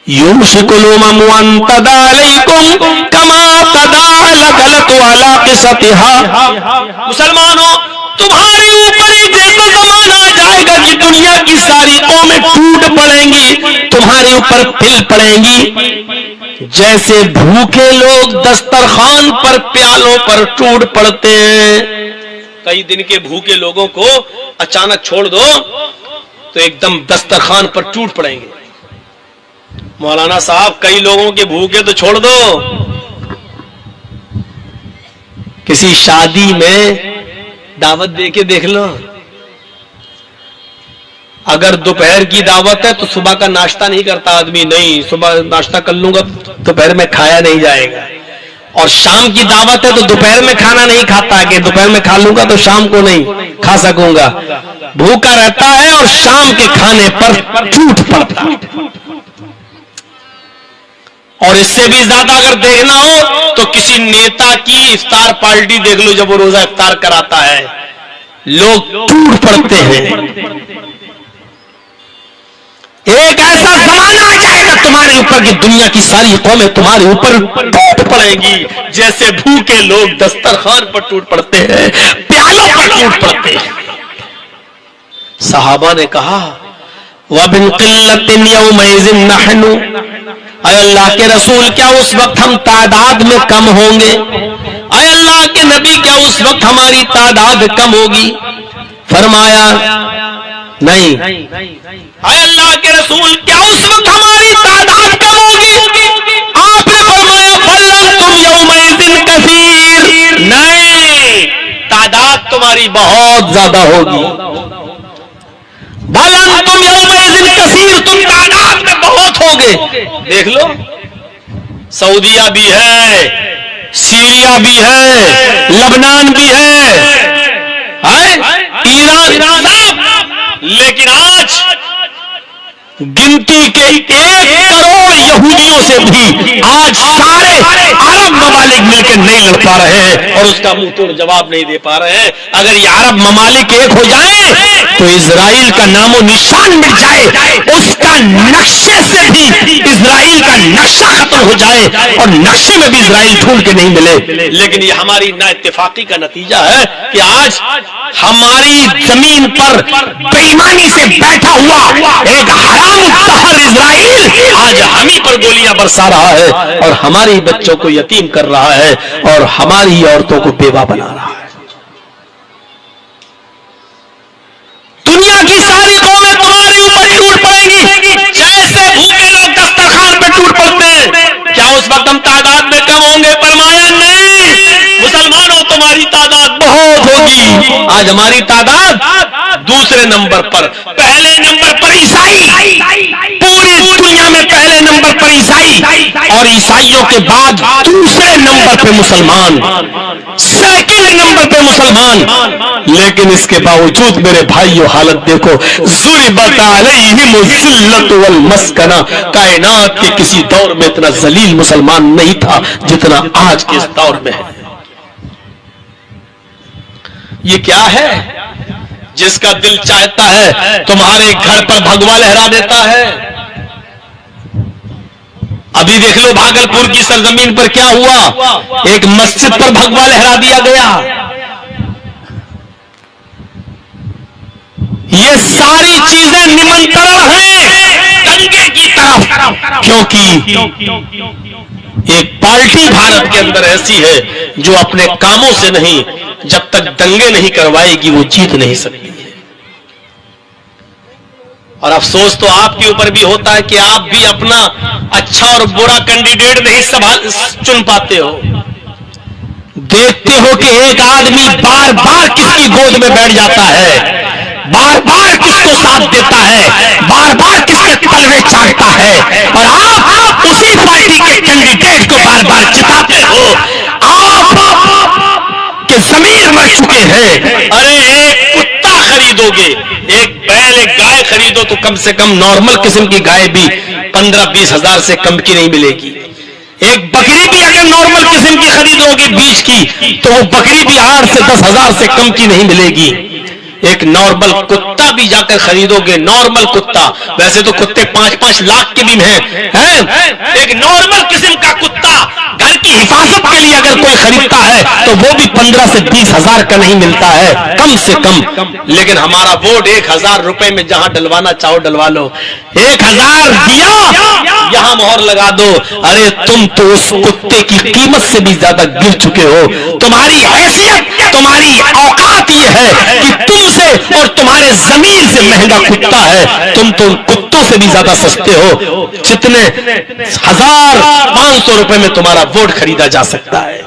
یوشک الامم ان تداعی علیکم کما تداعی الغلط علی قصتها. مسلمانوں تمہارے اوپر ایک ایسا زمانہ آ جائے گا کہ دنیا کی ساری قومیں ٹوٹ پڑیں گی، تمہارے اوپر پھل پڑیں گی جیسے بھوکے لوگ دسترخوان پر پیالوں پر ٹوٹ پڑتے ہیں. کئی دن کے بھوکے لوگوں کو اچانک چھوڑ دو تو ایک دم دسترخوان پر ٹوٹ پڑیں گے. مولانا صاحب کئی لوگوں کے بھوکے تو چھوڑ دو، کسی شادی میں دعوت دے کے دیکھ لو، اگر دوپہر کی دعوت ہے تو صبح کا ناشتہ نہیں کرتا آدمی، نہیں صبح ناشتہ کر لوں گا دوپہر میں کھایا نہیں جائے گا. اور شام کی دعوت ہے تو دوپہر میں کھانا نہیں کھاتا کہ دوپہر میں کھا لوں گا تو شام کو نہیں کھا سکوں گا. بھوکا رہتا ہے اور شام کے کھانے پر ٹوٹ پڑتا. اور اس سے بھی زیادہ اگر دیکھنا ہو تو کسی نیتا کی افطار پارٹی دیکھ لو، جب وہ روزہ افطار کراتا ہے لوگ ٹوٹ پڑتے ہیں. ایک ایسا زمانہ آ جائے گا تمہارے اوپر کہ دنیا کی ساری قومیں تمہارے اوپر ٹوٹ پڑیں گی جیسے بھوکے لوگ دسترخوان پر ٹوٹ پڑتے ہیں، پیالوں پر ٹوٹ پڑتے ہیں. صحابہ نے کہا وَبِن قِلَّةٍ يَوْمَئِذٍ نَحْنُ، اے اللہ کے رسول کیا اس وقت ہم تعداد میں کم ہوں گے؟ اے اللہ کے نبی کیا اس وقت ہماری تعداد کم ہوگی؟ فرمایا نہیں. اے اللہ کے رسول کیا اس وقت ہماری تعداد کم ہوگی؟ آپ نے فرمایا بل انتم یومئذ کثیر، نہیں تعداد تمہاری بہت زیادہ ہوگی. بل انتم یومئذ کثیر، تم تعداد میں بہت ہوگے. دیکھ لو سعودیہ بھی ہے، سیریا بھی ہے، لبنان بھی ہے، ایران سب، لیکن آج گنتی کے 1 کروڑ یہودیوں سے بھی آج سارے عرب ممالک مل کے نہیں لڑ پا رہے ہیں اور اس کا منہ توڑ جواب نہیں دے پا رہے ہیں. اگر یہ عرب ممالک ایک ہو جائیں تو اسرائیل کا نام و نشان مٹ جائے، اس کا نقشے سے بھی اسرائیل کا نقشہ ختم ہو جائے اور نقشے میں بھی اسرائیل ڈھونڈ کے نہیں ملے. لیکن یہ ہماری نا اتفاقی کا نتیجہ ہے کہ آج ہماری زمین پر بے ایمانی سے بیٹھا ہوا ایک حرام الدہر اسرائیل آج ہم ہی پر گولیاں برسا رہا ہے اور ہماری بچوں کو یتیم کر رہا ہے اور ہماری عورتوں کو بیوہ بنا رہا ہے. دنیا کی ساری قومیں تمہارے اوپر ٹوٹ پڑیں گی جیسے بھوکے لوگ دسترخوان پہ ٹوٹ پڑتے ہیں. کیا اس وقت ہم تعداد میں کم ہوں گے؟ فرمایا نہیں، مسلمانوں تمہاری تعداد بہت ہوگی. آج ہماری تعداد دوسرے نمبر پر، پہلے نمبر پر عیسائی، پوری دنیا میں پہلے نمبر پر عیسائی اور عیسائیوں کے بعد دوسرے نمبر پہ مسلمان، سیکنڈ نمبر پہ مسلمان. لیکن اس کے باوجود میرے بھائیو حالت دیکھو، ضربت علیہم الذلۃ والمسکنہ. کائنات کے کسی دور میں اتنا ذلیل مسلمان نہیں تھا جتنا آج کے اس دور میں ہے. یہ کیا ہے؟ جس کا دل چاہتا ہے تمہارے گھر پر بھگوا لہرا دیتا ہے. ابھی دیکھ لو بھاگل پور کی سرزمین پر کیا ہوا، ایک مسجد پر بھگوا لہرا دیا گیا. یہ ساری چیزیں نمنترن ہیں دنگے کی طرف، کیونکہ ایک پارٹی بھارت کے اندر ایسی ہے جو اپنے کاموں سے نہیں، جب تک دنگے نہیں کروائے گی وہ جیت نہیں سکتی ہے. اور افسوس تو آپ کے اوپر بھی ہوتا ہے کہ آپ بھی اپنا اچھا اور برا کینڈیڈیٹ نہیں چن پاتے ہو. دیکھتے ہو کہ ایک آدمی بار بار کس کی گود میں بیٹھ جاتا ہے، بار بار کس کو ساتھ دیتا ہے، بار بار کس کے تلوے چاٹتا ہے، اور آپ اسی پارٹی کے کینڈیڈیٹ کو بار بار جتاتے ہو. آپ کے ضمیر مر چکے ہیں. ارے ایک کتا خریدو گے، ایک بیل ایک گائے خریدو تو کم سے کم نارمل قسم کی گائے بھی 15-20 ہزار سے کم کی نہیں ملے گی. ایک بکری بھی اگر نارمل قسم کی خریدو گے 20 کی تو وہ بکری بھی 8 سے 10,000 سے کم کی نہیں ملے گی. ایک نارمل کتا بھی جا کر خریدو گے, نارمل کتا, ویسے تو کتے 5-5 لاکھ کے بھی ہیں, ایک نارمل قسم کا کتا گھر کی حفاظت کے لیے اگر کوئی خریدتا ہے تو وہ بھی 15 سے 20,000 کا نہیں ملتا ہے کم سے کم. لیکن ہمارا ووٹ 1,000 روپے میں جہاں ڈلوانا چاہو ڈلوا لو, 1,000 دیا یہاں مہر لگا دو. ارے تم تو اس کتے کی قیمت سے بھی زیادہ گر چکے ہو. تمہاری حیثیت, تمہاری اوقات یہ ہے کہ تم سے اور تمہارے ضمیر سے مہنگا کتا ہے. تم تو کتوں سے بھی زیادہ سستے ہو. جتنے 1,500 روپے میں تمہارا ووٹ خریدا جا سکتا ہے.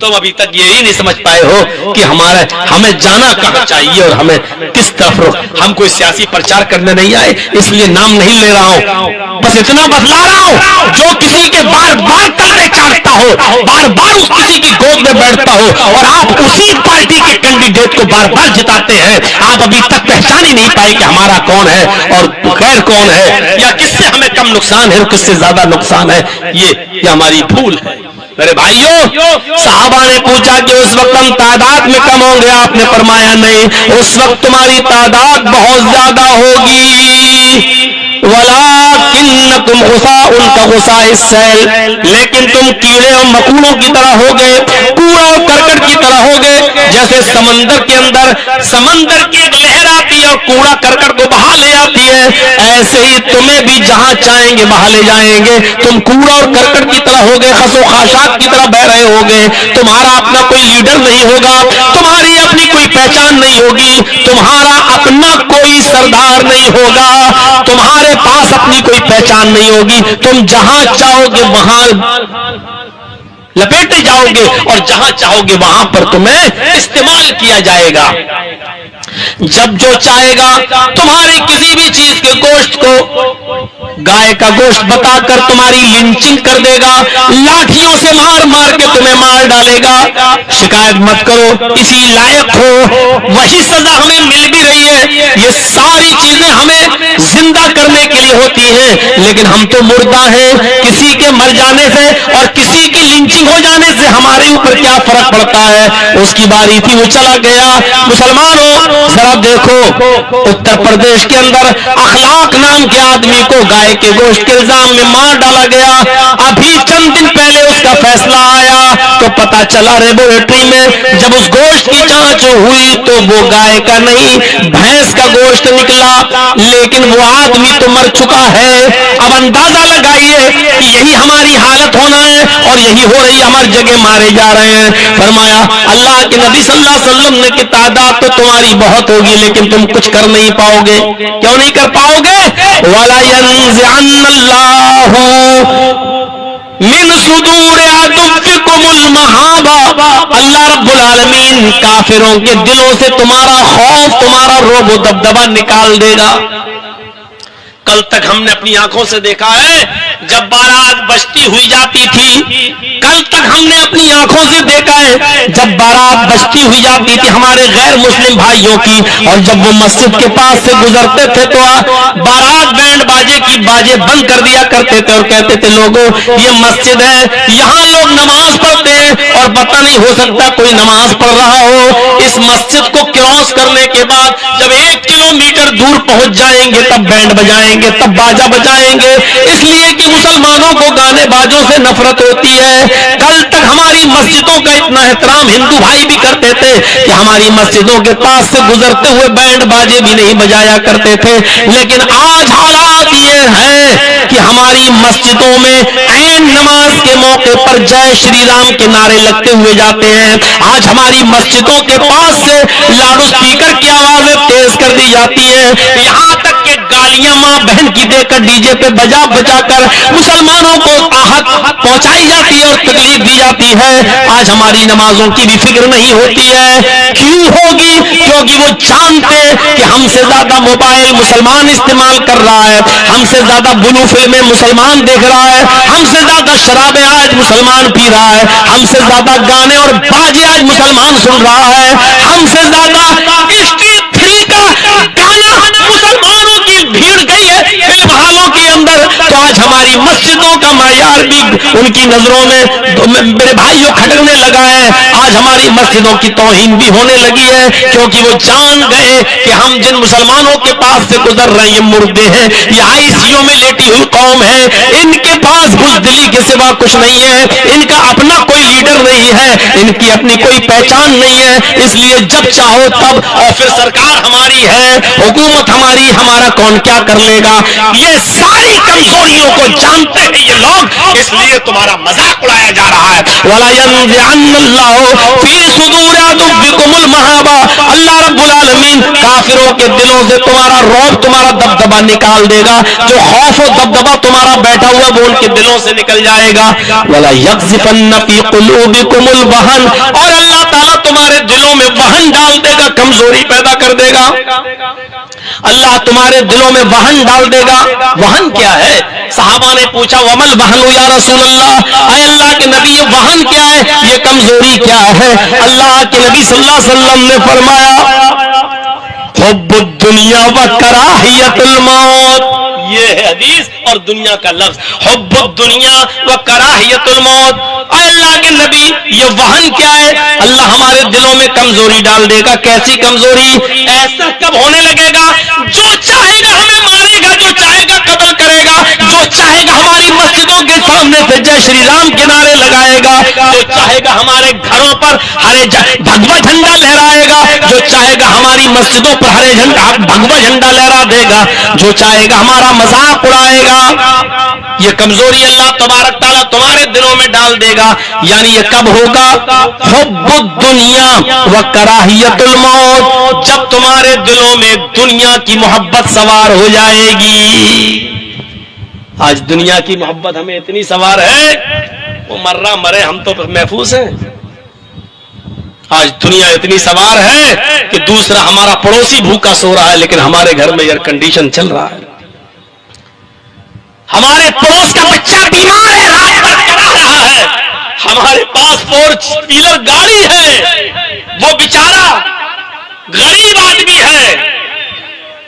تم ابھی تک یہی نہیں سمجھ پائے ہو کہ ہمیں جانا کہاں چاہیے اور ہمیں کس طرف. ہم کوئی سیاسی پرچار کرنے نہیں آئے, اس لیے نام نہیں لے رہا ہوں, بس اتنا بتلا رہا ہوں جو کسی کے بار بار کانے چاٹتا ہو, بار بار اس کسی کی گود میں بیٹھتا ہو اور آپ اسی پارٹی کے کینڈیڈیٹ کو بار بار جتاتے ہیں, آپ ابھی تک پہچان ہی نہیں پائے کہ ہمارا کون ہے اور غیر کون ہے, یا کس سے ہمیں کم نقصان ہے اور کس سے زیادہ نقصان ہے. یہ ہماری بھول ہے. میرے بھائیوں, صحابہ نے پوچھا کہ اس وقت ہم تعداد میں کم ہوں گے, آپ نے فرمایا نہیں, اس وقت تمہاری تعداد بہت زیادہ ہوگی. وَلَكِنَّكُمْ غُثَاءٌ كَغُثَاءِ السَّيْلِ, لیکن تم کیڑے اور مکوڑوں کی طرح ہو گئے, کوڑا اور کرکٹ کی طرح ہو گئے. جیسے سمندر کے اندر سمندر کی ایک لہر آتی ہے اور کوڑا کرکٹ کو بہا لے آتی ہے, ایسے ہی تمہیں بھی جہاں چاہیں گے بہا لے جائیں گے. تم کوڑا اور کرکٹ کی طرح ہو گئے, خس و خاشاک کی طرح بہ رہے ہو گئے. تمہارا اپنا کوئی لیڈر نہیں ہوگا, تمہاری اپنی کوئی پہچان نہیں ہوگی, تمہارا اپنا کوئی سردار نہیں ہوگا, تمہارے پاس اپنی کوئی پہچان نہیں ہوگی. تم جہاں چاہو گے وہاں لپیٹے جاؤ گے اور جہاں چاہو گے وہاں پر تمہیں استعمال کیا جائے گا. جب جو چاہے گا تمہارے کسی بھی چیز کے گوشت کو, گائے کا گوشت بتا کر تمہاری لنچنگ کر دے گا, لاٹھیوں سے مار مار کے تمہیں مار ڈالے گا. شکایت مت کرو, اسی لائق ہو, وہی سزا ہمیں مل بھی رہی ہے. یہ ساری چیزیں ہمیں زندہ کرنے کے لیے ہوتی ہیں, لیکن ہم تو مردہ ہیں. کسی کے مر جانے سے اور کسی کی لنچنگ ہو جانے سے ہمارے اوپر کیا فرق پڑتا ہے؟ اس کی باری تھی, وہ چلا گیا. مسلمانوں ذرا دیکھو, اتر پردیش کے اندر اخلاق نام کے آدمی کو گائے کے گوشت کے الزام میں مار ڈالا گیا. ابھی چند دن پہلے اس کا فیصلہ آیا تو پتا چلا لیبوریٹری میں جب اس گوشت کی جانچ ہوئی تو وہ گائے کا نہیں بھینس کا گوشت نکلا, لیکن وہ آدمی تو مر چکا ہے. اب اندازہ لگائیے کہ یہی ہماری حالت ہونا ہے اور یہی ہو رہی, ہماری جگہ مارے جا رہے ہیں. فرمایا اللہ کے نبی صلی اللہ علیہ وسلم نے کہ تعداد تو تمہاری بہت ہوگی لیکن تم کچھ کر نہیں پاؤ گے. کیوں نہیں کر پاؤ گے؟ وَلَا يَنزِعَنَّ اللَّهُ من صدور عدوکم المحابہ, اللہ رب العالمین کافروں کے دلوں سے تمہارا خوف, تمہارا رعب و دبدبہ نکال دے گا. کل تک ہم نے اپنی آنکھوں سے دیکھا ہے جب بارات بجتی ہوئی جاتی تھی, کل تک ہم نے اپنی آنکھوں سے دیکھا ہے جب بارات بجتی ہوئی جاتی تھی ہمارے غیر مسلم بھائیوں کی, اور جب وہ مسجد کے پاس سے گزرتے تھے تو بارات بینڈ باجے کی باجے بند کر دیا کرتے تھے اور کہتے تھے لوگوں یہ مسجد ہے, یہاں لوگ نماز پڑھتے ہیں, اور پتہ نہیں ہو سکتا کوئی نماز پڑھ رہا ہو. اس مسجد کو کراس کرنے کے بعد جب 1 کلومیٹر دور پہنچ جائیں گے تب بینڈ بجائیں گے, تب باجا بجائیں گے, اس لیے کہ مسلمانوں کو گانے باجوں سے نفرت ہوتی ہے. کل تک ہماری مسجدوں کا اتنا احترام ہندو بھائی بھی کرتے تھے کہ ہماری مسجدوں کے پاس سے گزرتے ہوئے بینڈ باجے بھی نہیں بجایا کرتے تھے, لیکن آج حالات یہ ہے کہ ہماری مسجدوں میں عین نماز کے موقع پر جے شری رام کے نعرے لگتے ہوئے جاتے ہیں. آج ہماری مسجدوں کے پاس سے لاؤڈ اسپیکر کی آوازیں تیز کر دی جاتی ہے, یہاں تک کہ گالیاں ماں بہن کی دے کر ڈی جے پہ بجا بجا کر مسلمانوں کو آہت پہنچائی جاتی ہے اور تکلیف دی جاتی ہے. آج ہماری نمازوں کی بھی فکر نہیں ہوتی ہے. کیوں ہوگی؟ کیونکہ وہ جانتے کہ ہم سے زیادہ موبائل مسلمان استعمال کر رہا ہے, ہم سے زیادہ بلو فلمیں مسلمان دیکھ رہا ہے, ہم سے زیادہ شرابیں آج مسلمان پی رہا ہے, ہم سے زیادہ گانے اور باجے آج مسلمان سن رہا ہے, ہم سے زیادہ اسٹریٹ تھری کا گانا مسلمانوں کی بھیڑ گئی ہے فلم ہالوں کے اندر. تو آج ہماری مسجدوں کا معیار بھی ان کی نظروں میں میرے بھائیوں کھٹکنے لگا ہے. آج ہماری مسجدوں کی توہین بھی ہونے لگی ہے, کیونکہ وہ جان گئے کہ ہم جن مسلمانوں کے پاس سے گزر رہے ہیں یہ مردے ہیں, یہ آئی سی یو میں لیٹی ہوئی قوم ہے, ان کے پاس بزدلی کے سوا کچھ نہیں ہے, ان کا اپنا کوئی لیڈر نہیں ہے, ان کی اپنی کوئی پہچان نہیں ہے. اس لیے جب چاہو تب, اور پھر سرکار ہماری ہے, حکومت ہماری, ہمارا کون کیا کر لے گا. یہ ساری کمزوریوں کو جانتے ہیں یہ لوگ, اس لیے تمہارا مذاق اڑایا جا رہا ہے. وَلَا يَنزِعَنَّ اللَّهُ فِي صُدُورِ عَدُوِّكُمُ الْمَهَابَةَ, اللہ رب العالمین کافروں کے دلوں سے تمہارا رعب, تمہارا دبدبہ نکال دے گا. جو خوف و دبدبہ تمہارا بیٹھا ہوا وہ ان کے دلوں سے نکل جائے گا. وَلَا يَقْذِفَنَّ فِي قُلُوبِكُمُ الْوَهْنَ, اور اللہ تعالیٰ تمہارے دلوں میں وہن ڈال دے گا, کمزوری پیدا کر دے گا. اللہ تمہارے دلوں میں وہن ڈال دے گا. وہن کیا ہے؟ صحابہ نے پوچھا ومل وہن یا رسول اللہ, اے اللہ کے نبی یہ وہن کیا ہے, یہ کمزوری کیا ہے؟ اللہ کے نبی صلی اللہ علیہ وسلم نے فرمایا حب الدنیا و کراہیت الموت. یہ ہے حدیث اور دنیا کا لفظ, حب الدنیا و کراہیت الموت. اے اللہ کے نبی یہ وہن کیا ہے؟ اللہ ہمارے دلوں میں کمزوری ڈال دے گا. کیسی کمزوری؟ ایسا کب ہونے لگے گا, جو چاہے گا ہمیں مارے گا, جو چاہے گا قتل کرے گا, جو چاہے گا ہماری مسجدوں کے سامنے سے جے شری رام کے نعرے لگائے گا, جو چاہے گا ہمارے گھروں پر ہرے بھگوا جھنڈا لہرائے گا, جو چاہے گا ہماری مسجدوں پر ہرے جھنڈا بھگوا جھنڈا لہرا دے گا, جو چاہے گا ہمارا مذاق اڑائے گا. یہ کمزوری اللہ تبارک تعالیٰ تمہارے دلوں میں ڈال دے گا. یعنی یہ کب ہوگا؟ حب الدنیا و کراہیت الموت, جب تمہارے دلوں میں دنیا کی محبت سوار ہو جائے گی. آج دنیا کی محبت ہمیں اتنی سوار ہے, وہ مر رہا مرے, ہم تو محفوظ ہیں. آج دنیا اتنی سوار ہے کہ دوسرا ہمارا پڑوسی بھوکا سو رہا ہے لیکن ہمارے گھر میں ایئر کنڈیشن چل رہا ہے. ہمارے پڑوس کا بچہ بیمار ہے, رات بھر کرا رہا ہے, ہمارے پاس 4 ویلر گاڑی ہے, وہ بیچارہ غریب آدمی ہے,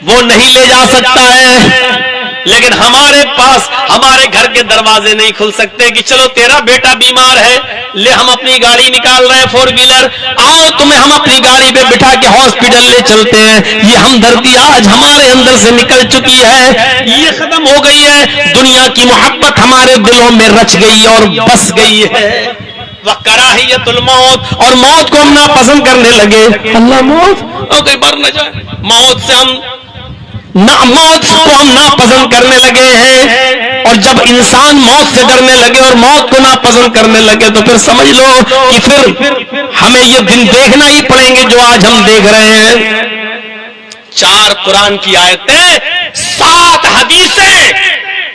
وہ نہیں لے جا سکتا ہے. لیکن ہمارے پاس ہمارے گھر کے دروازے نہیں کھل سکتے کہ چلو تیرا بیٹا بیمار ہے, لے ہم اپنی گاڑی نکال رہے ہیں 4 ویلر, آؤ تمہیں ہم اپنی گاڑی پہ بٹھا کے ہاسپٹل لے چلتے ہیں. یہ ہمدردی آج ہمارے اندر سے نکل چکی ہے, یہ ختم ہو گئی ہے. دنیا کی محبت ہمارے دلوں میں رچ گئی اور بس گئی ہے. وَكَرَاهِيَةُ الْمَوْتِ, اور موت کو ہم ناپسند کرنے لگے. اللہ موت کوئی مر نہ جائے, موت کو ہم ناپسند کرنے لگے ہیں. اور جب انسان موت سے ڈرنے لگے اور موت کو ناپسند کرنے لگے تو پھر سمجھ لو کہ پھر ہمیں یہ دن دیکھنا ہی پڑیں گے جو آج ہم دیکھ رہے ہیں. 4 قرآن کی آیتیں, 7 حدیثیں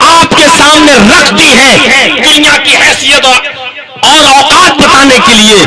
آپ کے سامنے رکھ دی ہیں دنیا کی حیثیت اور اوقات بتانے کے لیے.